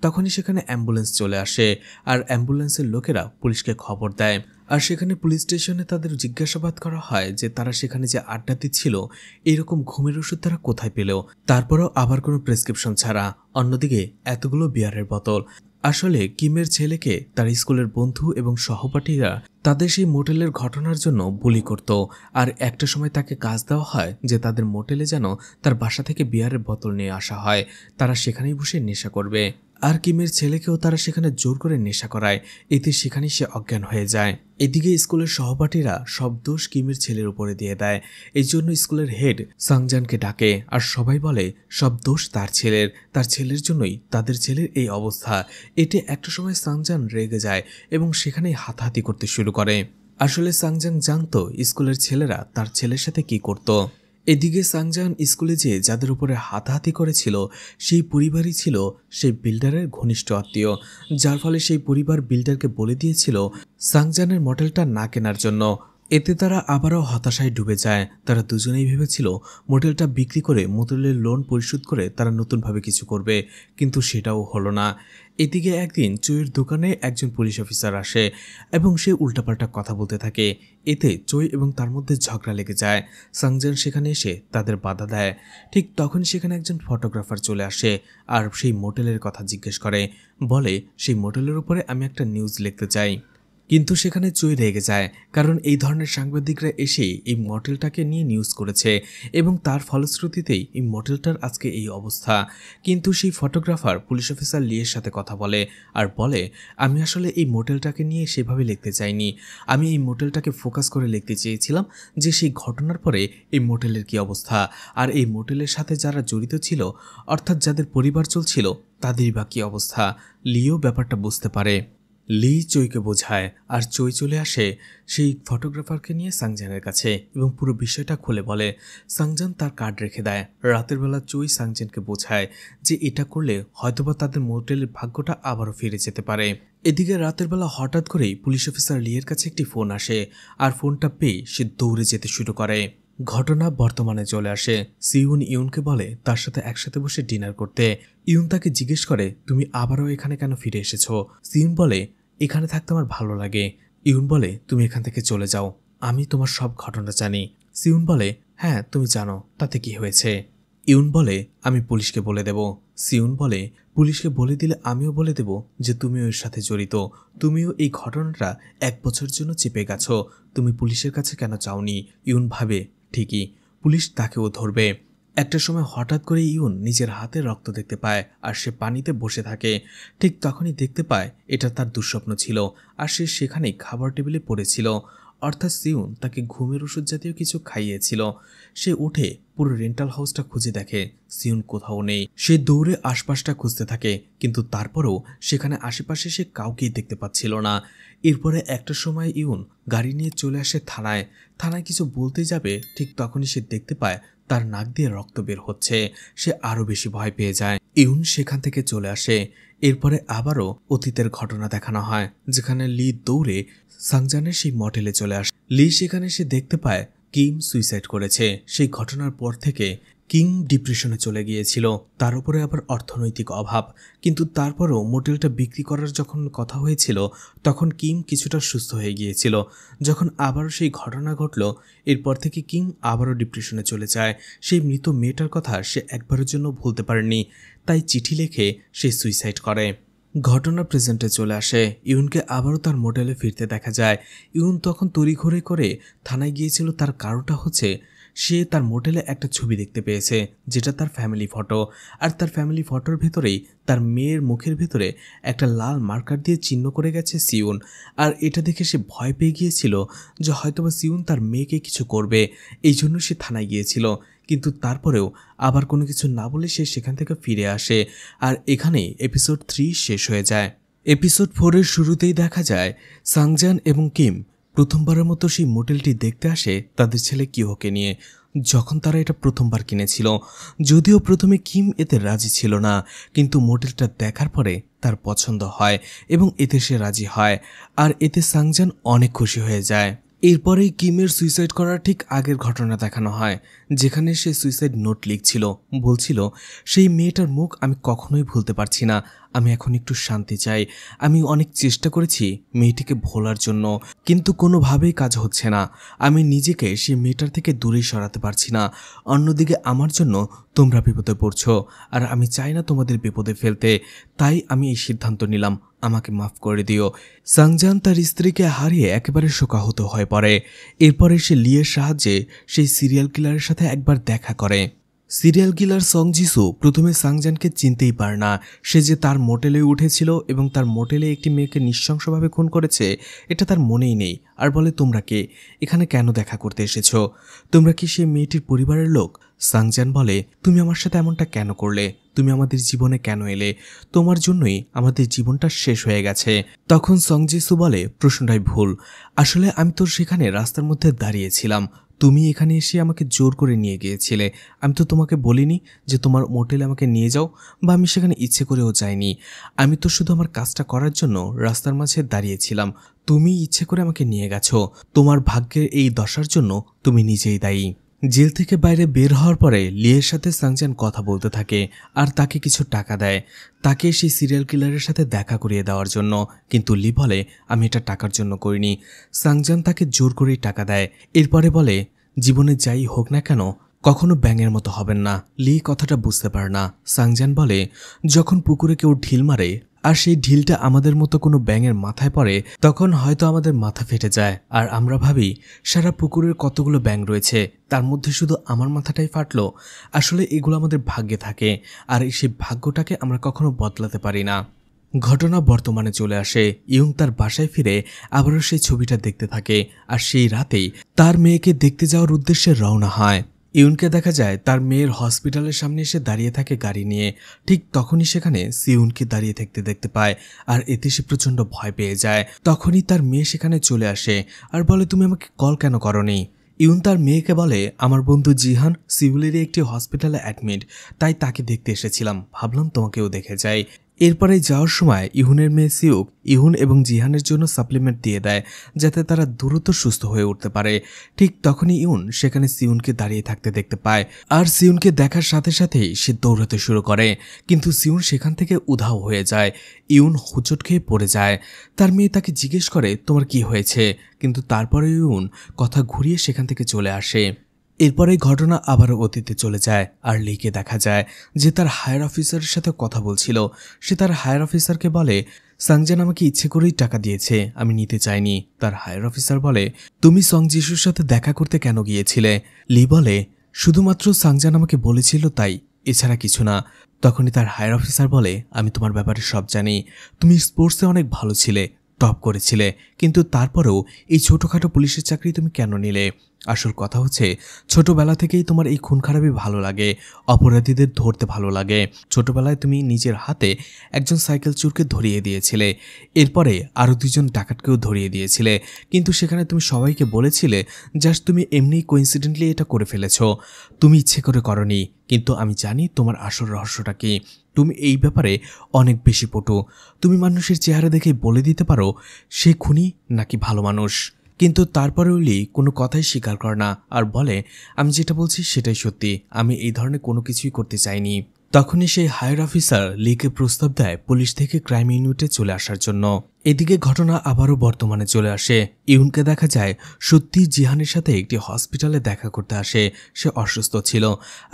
তখনই সেখানে অ্যাম্বুলেন্স চলে আসে, আর অ্যাম্বুলেন্সের লোকেরা পুলিশকে খবর দেয়। আর সেখানে পুলিশ স্টেশনে তাদের জিজ্ঞাসাবাদ করা হয় যে তারা সেখানে যে আড্ডা দিচ্ছিল, এইরকম ঘুমের ওষুধ তারা কোথায় পেল, তারপরেও আবার কোনো প্রেসক্রিপশন ছাড়া। অন্যদিকে এতগুলো বিয়ারের বোতল। আসলে কিমের ছেলেকে তার স্কুলের বন্ধু এবং সহপাঠীরা তাদের সেই মোটেলের ঘটনার জন্য বুলি করত, আর একটা সময় তাকে কাজ দেওয়া হয় যে তাদের মোটেলে যেন তার বাসা থেকে বিয়ারের বোতল নিয়ে আসা হয়, তারা সেখানেই বসে নেশা করবে। আর কিমের ছেলেকেও তারা সেখানে জোর করে নেশা করায়, এতে সেখানেই সে অজ্ঞান হয়ে যায়। এদিকে স্কুলের সহপাঠীরা সব দোষ কিমের ছেলের উপরে দিয়ে দেয়। এই জন্য স্কুলের হেড সাংজানকে ডাকে, আর সবাই বলে সব দোষ তার ছেলের জন্যই তাদের ছেলের এই অবস্থা। এতে একটা সময় সাংজান রেগে যায় এবং সেখানেই হাতাহাতি করতে শুরু করে। আসলে সাংজান জানতো স্কুলের ছেলেরা তার ছেলের সাথে কি করত। এদিকে সাংজান স্কুলে যেয়ে যাদের উপরে হাতাহাতি করেছিল, সেই পরিবারই ছিল সেই বিল্ডারের ঘনিষ্ঠ আত্মীয়, যার ফলে সেই পরিবার বিল্ডারকে বলে দিয়েছিল সাংজানের মডেলটা না কেনার জন্য। এতে তারা আবারও হতাশায় ডুবে যায়। তারা দুজনেই ভেবেছিল মোটেলটা বিক্রি করে মোটেলের লোন পরিশোধ করে তারা নতুনভাবে কিছু করবে, কিন্তু সেটাও হলো না। এদিকে একদিন চইয়ের দোকানে একজন পুলিশ অফিসার আসে এবং সে উল্টাপাল্টা কথা বলতে থাকে। এতে চই এবং তার মধ্যে ঝগড়া লেগে যায়। সাংজান সেখানে এসে তাদের বাধা দেয়। ঠিক তখন সেখানে একজন ফটোগ্রাফার চলে আসে আর সেই মোটেলের কথা জিজ্ঞেস করে, বলে সেই মোটেলের উপরে আমি একটা নিউজ লিখতে চাই। কিন্তু সেখানে চই রেগে যায়, কারণ এই ধরনের সাংবাদিকরা এসে এই মডেলটাকে নিয়ে নিউজ করেছে এবং তার ফলশ্রুতিতেই এই মডেলটার আজকে এই অবস্থা। কিন্তু সেই ফটোগ্রাফার পুলিশ অফিসার লিয়ের সাথে কথা বলে আর বলে, আমি আসলে এই মডেলটাকে নিয়ে সেভাবে লিখতে চাইনি, আমি এই মডেলটাকে ফোকাস করে লিখতে চেয়েছিলাম যে সেই ঘটনার পরে এই মডেলের কী অবস্থা, আর এই মডেলের সাথে যারা জড়িত ছিল অর্থাৎ যাদের পরিবার চলছিল তাদেরই বা কী অবস্থা। লিও ব্যাপারটা বুঝতে পারে। লি চইকে বোঝায় আর চই চলে আসে সেই ফটোগ্রাফারকে নিয়ে সাংজানের কাছে এবং পুরো বিষয়টা খুলে বলে। সাংজান তার কার্ড রেখে দেয়। রাতের বেলা চই সাংজানকে বোঝায় যে এটা করলে হয়তোবা তাদের মোটেলের ভাগ্যটা আবারও ফিরে যেতে পারে। এদিকে রাতের বেলা হঠাৎ করেই পুলিশ অফিসার লিয়ের কাছে একটি ফোন আসে আর ফোনটা পেয়ে সে দৌড়ে যেতে শুরু করে। ঘটনা বর্তমানে চলে আসে। সিউন ইউনকে বলে তার সাথে একসাথে বসে ডিনার করতে। ইউন তাকে জিজ্ঞেস করে, তুমি আবারও এখানে কেন ফিরে এসেছো? সিউন বলে, এখানে থাকতে আমার ভালো লাগে। ইউন বলে, তুমি এখান থেকে চলে যাও, আমি তোমার সব ঘটনা জানি। সিউন বলে, হ্যাঁ তুমি জানো, তাতে কি হয়েছে? ইউন বলে, আমি পুলিশকে বলে দেব। সিউন বলে, পুলিশকে বলে দিলে আমিও বলে দেব যে তুমিও এর সাথে জড়িত, তুমিও এই ঘটনাটা 1 বছর জন্য চেপে গেছো, তুমি পুলিশের কাছে কেন চাওনি? ইউন ভাবে, ঠিকই, পুলিশ তাকেও ধরবে। একটা সময় হঠাৎ করে ইউন নিজের হাতে রক্ত দেখতে পায় আর সে পানিতে বসে থাকে। ঠিক তখনই দেখতে পায় এটা তার দুঃস্বপ্ন ছিল আর সে সেখানেই খাবার টেবিলে পড়েছিল, অর্থাৎ সিউন তাকে ঘুমের ওষুধ জাতীয় কিছু খাইয়েছিল। সে উঠে পুরো রেন্টাল হাউসটা খুঁজে দেখে সিউন কোথাও নেই। সে দৌড়ে আশপাশটা খুঁজতে থাকে, কিন্তু তারপরেও সেখানে আশেপাশে সে কাউকেই দেখতে পাচ্ছিল না। এরপরে একটা সময় ইউন গাড়ি নিয়ে চলে আসে থানায়। থানায় কিছু বলতে যাবে, ঠিক তখনই সে দেখতে পায় তার নাক দিয়ে রক্ত বের হচ্ছে। সে আরো বেশি ভয় পেয়ে যায়। ইউন সেখান থেকে চলে আসে। এরপরে আবারও অতীতের ঘটনা দেখানো হয়, যেখানে লি দৌড়ে সাংজানের সেই মডেলে চলে আসে। লি সেখানে সে দেখতে পায় কিম সুইসাইড করেছে। সেই ঘটনার পর থেকে কিং ডিপ্রেশনে চলে গিয়েছিল, তার উপরে আবার অর্থনৈতিক অভাব। কিন্তু তারপরও মোটেলটা বিক্রি করার যখন কথা হয়েছিল তখন কিম কিছুটা সুস্থ হয়ে গিয়েছিল। যখন আবারও সেই ঘটনা ঘটল, এরপর থেকে কিং আবারও ডিপ্রেশনে চলে যায়। সেই মৃত মেয়েটার কথা সে একবারের জন্য ভুলতে পারেনি, তাই চিঠি লিখে সে সুইসাইড করে। ঘটনা প্রেজেন্টে চলে আসে। ইউনকে আবারও তার মোটেলে ফিরতে দেখা যায়। ইউন তখন তড়িঘড়ি করে থানায় গিয়েছিল। তার কারণটা হচ্ছে সে তার মোটেলে একটা ছবি দেখতে পেয়েছে, যেটা তার ফ্যামিলি ফটো। আর তার ফ্যামিলি ফটোর ভেতরেই তার মেয়ের মুখের ভেতরে একটা লাল মার্কার দিয়ে চিহ্ন করে গেছে সিউন। আর এটা দেখে সে ভয় পেয়ে গিয়েছিল যে হয়তোবা সিউন তার মেয়েকে কিছু করবে, এই জন্য সে থানায় গিয়েছিল। কিন্তু তারপরেও আবার কোনো কিছু না বলে সে সেখান থেকে ফিরে আসে। আর এখানেই এপিসোড 3 শেষ হয়ে যায়। এপিসোড 4-এর শুরুতেই দেখা যায় সাংজান এবং কিম প্রথমবারের মতো সেই মোটেলটি দেখতে আসে তাদের ছেলে কিওকে নিয়ে। যখন তারা এটা প্রথমবার কিনেছিল, যদিও প্রথমে কিম এতে রাজি ছিল না, কিন্তু মোটেলটা দেখার পরে তার পছন্দ হয় এবং এতে সে রাজি হয়। আর এতে সাংজান অনেক খুশি হয়ে যায়। এরপরেই কিমের সুইসাইড করার ঠিক আগের ঘটনা দেখানো হয়, যেখানে সে সুইসাইড নোট লিখছিল। বলছিল, সেই মেয়েটার মুখ আমি কখনোই ভুলতে পারছি না, আমি এখন একটু শান্তি চাই। আমি অনেক চেষ্টা করেছি মেয়েটিকে ভোলার জন্য, কিন্তু কোনোভাবেই কাজ হচ্ছে না। আমি নিজেকে সেই মেয়েটার থেকে দূরেই সরাতে পারছি না। অন্যদিকে আমার জন্য তোমরা বিপদে পড়ছো, আর আমি চাই না তোমাদের বিপদে ফেলতে, তাই আমি এই সিদ্ধান্ত নিলাম, আমাকে মাফ করে দিও। সাংজান তার স্ত্রীকে হারিয়ে একেবারে শোকাহত হয়ে পড়ে। এরপরে সে লিয়ের সাহায্যে সেই সিরিয়াল কিলারের সাথে একবার দেখা করে। সিরিয়াল কিলার সং জিসু প্রথমে সাংজানকে চিনতেই পারে না। সে যে তার মোটেলে উঠেছিল এবং তার মোটেলে একটি মেয়েকে নৃশংসভাবে খুন করেছে এটা তার মনেই নেই। আর বলে, তোমরা কে, এখানে কেন দেখা করতে এসেছো? তোমরা কি সেই মেয়েটির পরিবারের লোক? সাংজান বলে, তুমি আমার সাথে এমনটা কেন করলে? তুমি আমাদের জীবনে কেন এলে? তোমার জন্যই আমাদের জীবনটা শেষ হয়ে গেছে। তখন সং জিসু বলে, প্রশ্নটাই ভুল, আসলে আমি তো সেখানে রাস্তার মধ্যে দাঁড়িয়েছিলাম, তুমি এখানে এসে আমাকে জোর করে নিয়ে গিয়েছিলে। আমি তো তোমাকে বলিনি যে তোমার মোটেলে আমাকে নিয়ে যাও, বা আমি সেখানে ইচ্ছে করেও যাইনি। আমি তো শুধু আমার কাজটা করার জন্য রাস্তার মাঝে দাঁড়িয়েছিলাম। তুমি ইচ্ছে করে আমাকে নিয়ে গেছো। তোমার ভাগ্যের এই দশার জন্য তুমি নিজেই দায়ী। জেল থেকে বাইরে বের হওয়ার পরে লিয়ের সাথে সাংজান কথা বলতে থাকে আর তাকে কিছু টাকা দেয়, তাকে সেই সিরিয়াল কিলারের সাথে দেখা করিয়ে দেওয়ার জন্য। কিন্তু লি বলে, আমি এটা টাকার জন্য করিনি। সাংজান তাকে জোর করেই টাকা দেয়। এরপরে বলে, জীবনে যাই হোক না কেন কখনো ব্যাঙের মতো হবেন না। লি কথাটা বুঝতে পারে না। সাংজান বলে, যখন পুকুরে কেউ ঢিল মারে আর সেই ঢিলটা আমাদের মতো কোনো ব্যাঙের মাথায় পড়ে তখন হয়তো আমাদের মাথা ফেটে যায় আর আমরা ভাবি সারা পুকুরের কতগুলো ব্যাঙ রয়েছে, তার মধ্যে শুধু আমার মাথাটাই ফাটলো। আসলে এগুলো আমাদের ভাগ্যে থাকে আর সেই ভাগ্যটাকে আমরা কখনো বদলাতে পারি না। ঘটনা বর্তমানে চলে আসে। ইয়ং তার বাসায় ফিরে আবারও সেই ছবিটা দেখতে থাকে আর সেই রাতেই তার মেয়েকে দেখতে যাওয়ার উদ্দেশ্যে রওনা হয়। ইউনকে দেখা যায় তার মেয়ের হসপিটালের সামনে এসে দাঁড়িয়ে থাকে গাড়ি নিয়ে। ঠিক তখনই সেখানে সিউনকে দাঁড়িয়ে থাকতে দেখতে পায় আর এতে সে প্রচণ্ড ভয় পেয়ে যায়। তখনই তার মেয়ে সেখানে চলে আসে আর বলে, তুমি আমাকে কল কেন করনি? ইউন তার মেয়েকে বলে, আমার বন্ধু জিহান সিউলেরই একটি হসপিটালে অ্যাডমিট, তাই তাকে দেখতে এসেছিলাম, ভাবলাম তোমাকেও দেখে যাই। এরপরে যাওয়ার সময় ইহুনের মেয়ে সিউক ইহুন এবং জিহানের জন্য সাপ্লিমেন্ট দিয়ে দেয় যাতে তারা দ্রুত সুস্থ হয়ে উঠতে পারে। ঠিক তখনই ইউন সেখানে সিউনকে দাঁড়িয়ে থাকতে দেখতে পায় আর সিউনকে দেখার সাথে সাথেই সে দৌড়াতে শুরু করে, কিন্তু সিউন সেখান থেকে উধাও হয়ে যায়। ইউন হোঁচট খেয়ে পড়ে যায়। তার মেয়ে তাকে জিজ্ঞেস করে, তোমার কি হয়েছে? কিন্তু তারপরে ইউন কথা ঘুরিয়ে সেখান থেকে চলে আসে। এরপরে ঘটনা আবারও অতীতে চলে যায় আর লিকে দেখা যায় যে তার হায়ার অফিসারের সাথে কথা বলছিল। সে তার হায়ার অফিসারকে বলে, সাংজান আমাকে ইচ্ছে করেই টাকা দিয়েছে, আমি নিতে চাইনি। তার হায়ার অফিসার বলে, তুমি সং যিশুর সাথে দেখা করতে কেন গিয়েছিলে? লি বলে, শুধুমাত্র সাংজান আমাকে বলেছিল তাই, এছাড়া কিছু না। তখনই তার হায়ার অফিসার বলে, আমি তোমার ব্যাপারে সব জানি, তুমি স্পোর্টসে অনেক ভালো ছিলে, টপ করেছিলে, কিন্তু তারপরেও এই ছোটোখাটো পুলিশের চাকরি তুমি কেন নিলে? আসল কথা হচ্ছে ছোটবেলা থেকেই তোমার এই খুন খারাপি ভালো লাগে, অপরাধীদের ধরতে ভালো লাগে। ছোটবেলায় তুমি নিজের হাতে একজন সাইকেল চোরকে ধরিয়ে দিয়েছিলে, এরপরে আরও 2জন ডাকাতকেও ধরিয়ে দিয়েছিলে, কিন্তু সেখানে তুমি সবাইকে বলেছিলে জাস্ট তুমি এমনি কোইন্সিডেন্টলি এটা করে ফেলেছ, তুমি ইচ্ছে করে করনি। কিন্তু আমি জানি তোমার আসল রহস্যটা কি। তুমি এই ব্যাপারে অনেক বেশি পটু। তুমি মানুষের চেহারা দেখেই বলে দিতে পারো সে খুনি নাকি ভালো মানুষ। কিন্তু তারপরেও লি কোনো কথাই স্বীকার করে না আর বলে, আমি যেটা বলছি সেটাই সত্যি, আমি এই ধরনের কোনো কিছুই করতে চাইনি। তখনই সেই হায়ার অফিসার লিকে প্রস্তাব দেয় পুলিশ থেকে ক্রাইম ইউনিটে চলে আসার জন্য। এদিকে ঘটনা আবারও বর্তমানে চলে আসে। ইউনকে দেখা যায় সত্যি জিহানের সাথে একটি হসপিটালে দেখা করতে আসে। সে অসুস্থ ছিল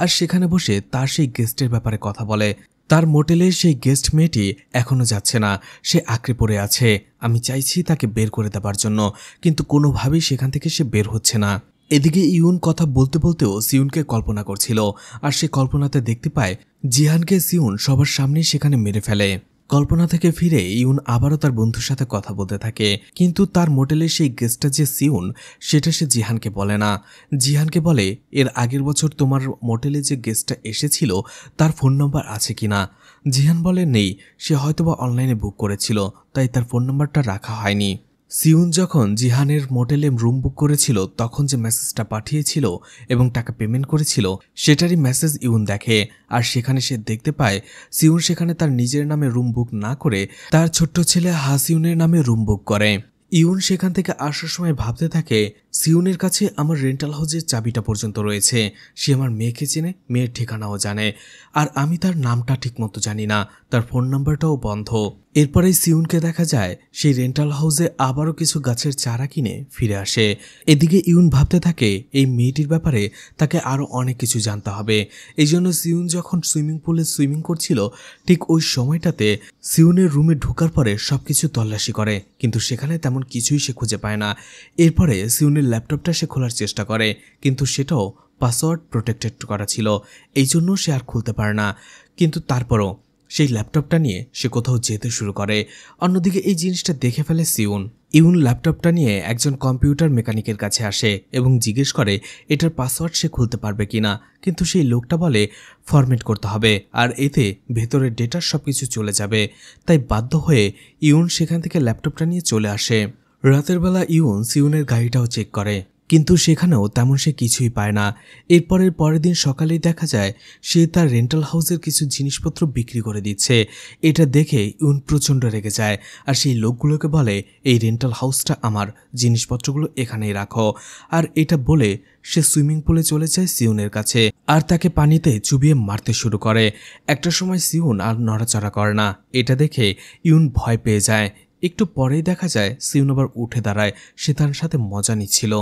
আর সেখানে বসে তার সেই গেস্টের ব্যাপারে কথা বলে। তার মোটেলে সেই গেস্ট মেয়েটি এখনো যাচ্ছে না, সে আঁকড়ে পড়ে আছে। আমি চাইছি তাকে বের করে দেবার জন্য, কিন্তু কোনোভাবেই সেখান থেকে সে বের হচ্ছে না। এদিকে ইউন কথা বলতে বলতেও সিউনকে কল্পনা করছিল আর সে কল্পনাতে দেখতে পায় জিহানকে সিউন সবার সামনেই সেখানে মেরে ফেলে। কল্পনা থেকে ফিরে ইউন আবারও তার বন্ধুর সাথে কথা বলতে থাকে, কিন্তু তার মোটেলের সেই গেস্টটা যে সিউন সেটা সে জিহানকে বলে না। জিহানকে বলে, এর আগের বছর তোমার মোটেলে যে গেস্টটা এসেছিল তার ফোন নম্বর আছে কিনা? জিহান বলে নেই, সে হয়তোবা অনলাইনে বুক করেছিল, তাই তার ফোন নাম্বারটা রাখা হয়নি। সিউন যখন জিহানের মোটেলে রুম বুক করেছিল তখন যে মেসেজটা পাঠিয়েছিল এবং টাকা পেমেন্ট করেছিল সেটারই মেসেজ ইউন দেখে আর সেখানে সে দেখতে পায় সিউন সেখানে তার নিজের নামে রুম বুক না করে তার ছোট্ট ছেলে হাসিউনের নামে রুম বুক করে। ইউন সেখান থেকে আসার সময় ভাবতে থাকে, সিউনের কাছে আমার রেন্টাল হাউসের চাবিটা পর্যন্ত রয়েছে, সে আমার মেয়েকে চেনে, মেয়ের ঠিকানাও জানে, আর আমি তার নামটা ঠিকমতো জানি না, তার ফোন নাম্বারটাও বন্ধ। এরপরে সিউনকে দেখা যায় সেই রেন্টাল হাউসে আবারও কিছু গাছের চারা কিনে ফিরে আসে। এদিকে ইউন ভাবতে থাকে এই মেয়েটির ব্যাপারে তাকে আরও অনেক কিছু জানতে হবে। এই জন্য সিউন যখন সুইমিং পুলে সুইমিং করছিল ঠিক ওই সময়টাতে সিউনের রুমে ঢোকার পরে সবকিছু তল্লাশি করে, কিন্তু সেখানে তেমন কিছুই সে খুঁজে পায় না। এরপরে সিউনের ল্যাপটপটা সে খোলার চেষ্টা করে, কিন্তু সেটাও পাসওয়ার্ড প্রোটেক্টেড করা ছিল, এই জন্য সে আর খুলতে পারে না। কিন্তু তারপরও সেই ল্যাপটপটা নিয়ে সে কোথাও যেতে শুরু করে। অন্যদিকে এই জিনিসটা দেখে ফেলে সিউন। ইউন ল্যাপটপটা নিয়ে একজন কম্পিউটার মেকানিকের কাছে আসে এবং জিজ্ঞেস করে এটার পাসওয়ার্ড সে খুলতে পারবে কিনা, কিন্তু সেই লোকটা বলে ফরম্যাট করতে হবে আর এতে ভেতরের ডেটার সবকিছু চলে যাবে। তাই বাধ্য হয়ে ইউন সেখান থেকে ল্যাপটপটা নিয়ে চলে আসে। রাতের বেলা ইউন সিউনের গাড়িটাও চেক করে, কিন্তু সেখানেও তেমন সে কিছুই পায় না। পরের দিন সকালেই দেখা যায় সে তার রেন্টাল হাউসের কিছু জিনিসপত্র বিক্রি করে দিচ্ছে। এটা দেখে ইউন প্রচণ্ড রেগে যায় আর সেই লোকগুলোকে বলে এই রেন্টাল হাউসটা আমার, জিনিসপত্রগুলো এখানেই রাখো। আর এটা বলে সে সুইমিং পুলে চলে যায় সিউনের কাছে আর তাকে পানিতে চুবিয়ে মারতে শুরু করে। একটা সময় সিউন আর নড়াচড়া করে না, এটা দেখে ইউন ভয় পেয়ে যায়। একটু পরেই দেখা যায় সিউন আবার উঠে দাঁড়ায়, সে তার সাথে মজা নিচ্ছিল।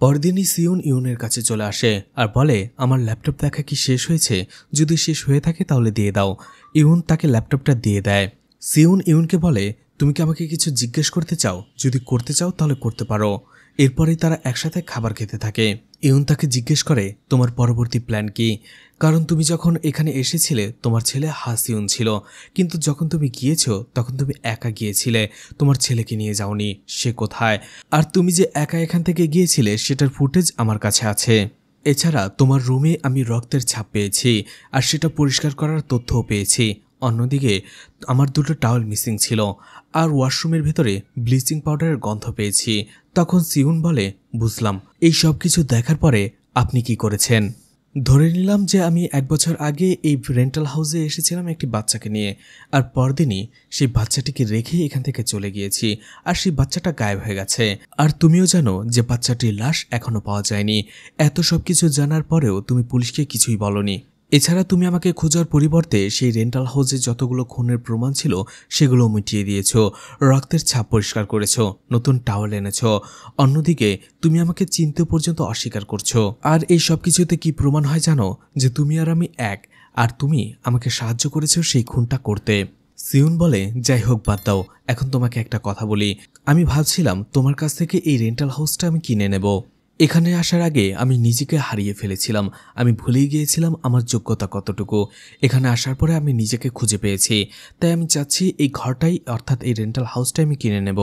পরদিনই সিউন ইউনের কাছে চলে আসে আর বলে আমার ল্যাপটপ দেখা কি শেষ হয়েছে? যদি শেষ হয়ে থাকে তাহলে দিয়ে দাও। ইউন তাকে ল্যাপটপটা দিয়ে দেয়। সিউন ইউনকে বলে, তুমি কি আমাকে কিছু জিজ্ঞেস করতে চাও? যদি করতে চাও তাহলে করতে পারো। এরপরেই তারা একসাথে খাবার খেতে থাকে। ইউন তাকে জিজ্ঞেস করে, তোমার পরবর্তী প্ল্যান কি? কারণ তুমি যখন এখানে এসেছিলে তোমার ছেলে হাসিউন ছিল, কিন্তু যখন তুমি গিয়েছো তখন তুমি একা গিয়েছিলে, তোমার ছেলেকে নিয়ে যাওনি। সে কোথায়? আর তুমি যে একা এখান থেকে গিয়েছিলে সেটার ফুটেজ আমার কাছে আছে। এছাড়া তোমার রুমে আমি রক্তের ছাপ পেয়েছি, আর সেটা পরিষ্কার করার তথ্যও পেয়েছি। অন্যদিকে আমার দুটো টাওয়েল মিসিং ছিল, আর ওয়াশরুমের ভেতরে ব্লিচিং পাউডারের গন্ধ পেয়েছি। তখন সিউন বলে, বুঝলাম। এই সব কিছু দেখার পরে আপনি কি করেছেন? ধরে নিলাম যে আমি 1 বছর আগে এই রেন্টাল হাউসে এসেছিলাম একটি বাচ্চাকে নিয়ে, আর পরদিনই সেই বাচ্চাটিকে রেখে এখান থেকে চলে গিয়েছি, আর সেই বাচ্চাটা গায়েব হয়ে গেছে। আর তুমিও জানো যে বাচ্চাটির লাশ এখনো পাওয়া যায়নি। এত সব কিছু জানার পরেও তুমি পুলিশকে কিছুই বলনি। এছাড়া তুমি আমাকে খোঁজার পরিবর্তে সেই রেন্টাল হাউসে যতগুলো খুনের প্রমাণ ছিল সেগুলো মিটিয়ে দিয়েছো, রক্তের ছাপ পরিষ্কার করেছো, নতুন টাওয়েল এনেছো। অন্যদিকে তুমি আমাকে চিনতে পর্যন্ত অস্বীকার করছো। আর এই সব কিছুতে কি প্রমাণ হয় জানো? যে তুমি আর আমি এক, আর তুমি আমাকে সাহায্য করেছো সেই খুনটা করতে। সিউন বলে, যাই হোক বাদ দাও, এখন তোমাকে একটা কথা বলি। আমি ভাবছিলাম তোমার কাছ থেকে এই রেন্টাল হাউসটা আমি কিনে নেব। এখানে আসার আগে আমি নিজেকে হারিয়ে ফেলেছিলাম। আমি ভুলেই গিয়েছিলাম আমার যোগ্যতা কতটুকু। এখানে আসার পরে আমি নিজেকে খুঁজে পেয়েছি। তাই আমি চাচ্ছি এই ঘরটাই, অর্থাৎ এই রেন্টাল হাউসটাই আমি কিনে নেব।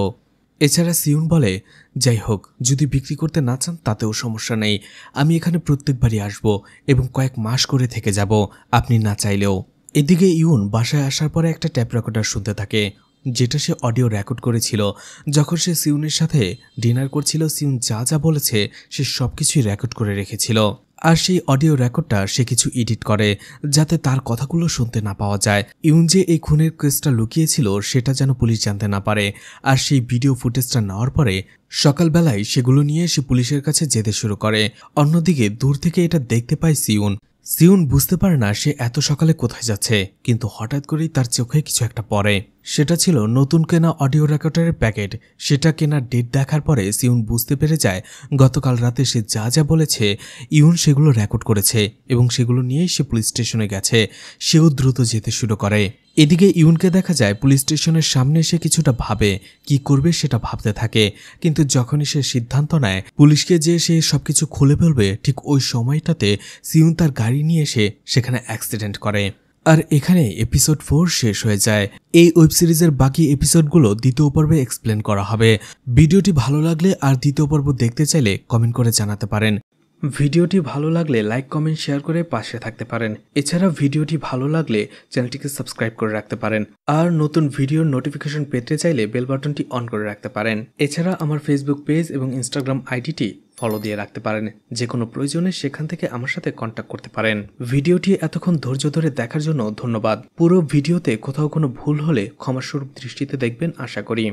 এছাড়া সিউন বলে, যাই হোক, যদি বিক্রি করতে না চান তাতেও সমস্যা নেই। আমি এখানে প্রত্যেকবারই আসব এবং কয়েক মাস করে থেকে যাব, আপনি না চাইলেও। এদিকে ইউন বাসায় আসার পরে একটা ট্যাপ রেকর্ডার শুনতে থাকে, যেটা সে অডিও রেকর্ড করেছিল। যখন সে সিউনের সাথে ডিনার করছিল, সিউন যা যা বলেছে সে সবকিছুই রেকর্ড করে রেখেছিল। আর সেই অডিও রেকর্ডটা সে কিছু এডিট করে যাতে তার কথাগুলো শুনতে না পাওয়া যায়। ইউন যে এই খুনের কেসটা লুকিয়েছিল সেটা যেন পুলিশ জানতে না পারে। আর সেই ভিডিও ফুটেজটা নেওয়ার পরে সকালবেলায় সেগুলো নিয়ে সে পুলিশের কাছে যেতে শুরু করে। অন্যদিকে দূর থেকে এটা দেখতে পায় সিউন। সিউন বুঝতে পারে না সে এত সকালে কোথায় যাচ্ছে, কিন্তু হঠাৎ করেই তার চোখে কিছু একটা পড়ে। সেটা ছিল নতুন কেনা অডিও রেকর্ডারের প্যাকেট। সেটা কেনার ডেট দেখার পরে সিউন বুঝতে পেরে যায় গতকাল রাতে সে যা যা বলেছে ইউন সেগুলো রেকর্ড করেছে, এবং সেগুলো নিয়েই সে পুলিশ স্টেশনে গেছে। সেও দ্রুত যেতে শুরু করে। এদিকে ইউনকে দেখা যায় পুলিশ স্টেশনের সামনে এসে কিছুটা ভাবে, কি করবে সেটা ভাবতে থাকে। কিন্তু যখনই সে সিদ্ধান্ত নেয় পুলিশকে যে সে সবকিছু খুলে ফেলবে, ঠিক ওই সময়টাতে সিউন তার গাড়ি নিয়ে এসে সেখানে অ্যাক্সিডেন্ট করে। আর এখানে এপিসোড 4 শেষ হয়ে যায়। এই ওয়েব সিরিজের বাকি এপিসোডগুলো দ্বিতীয় পর্বে এক্সপ্লেন করা হবে। ভিডিওটি ভালো লাগলে আর দ্বিতীয় পর্ব দেখতে চাইলে কমেন্ট করে জানাতে পারেন। ভিডিওটি ভালো লাগলে লাইক, কমেন্ট, শেয়ার করে পাশে থাকতে পারেন। এছাড়া ভিডিওটি ভালো লাগলে চ্যানেলটিকে সাবস্ক্রাইব করে রাখতে পারেন। আর নতুন ভিডিওর নোটিফিকেশন পেতে চাইলে বেল বাটনটি অন করে রাখতে পারেন। এছাড়া আমার ফেসবুক পেজ এবং ইনস্টাগ্রাম আইডিটি ফলো দিয়ে রাখতে পারেন। যে কোনো প্রয়োজনে সেখান থেকে আমার সাথে কন্ট্যাক্ট করতে পারেন। ভিডিওটি এতক্ষণ ধৈর্য ধরে দেখার জন্য ধন্যবাদ। পুরো ভিডিওতে কোথাও কোনো ভুল হলে ক্ষমাস্বরূপ দৃষ্টিতে দেখবেন আশা করি।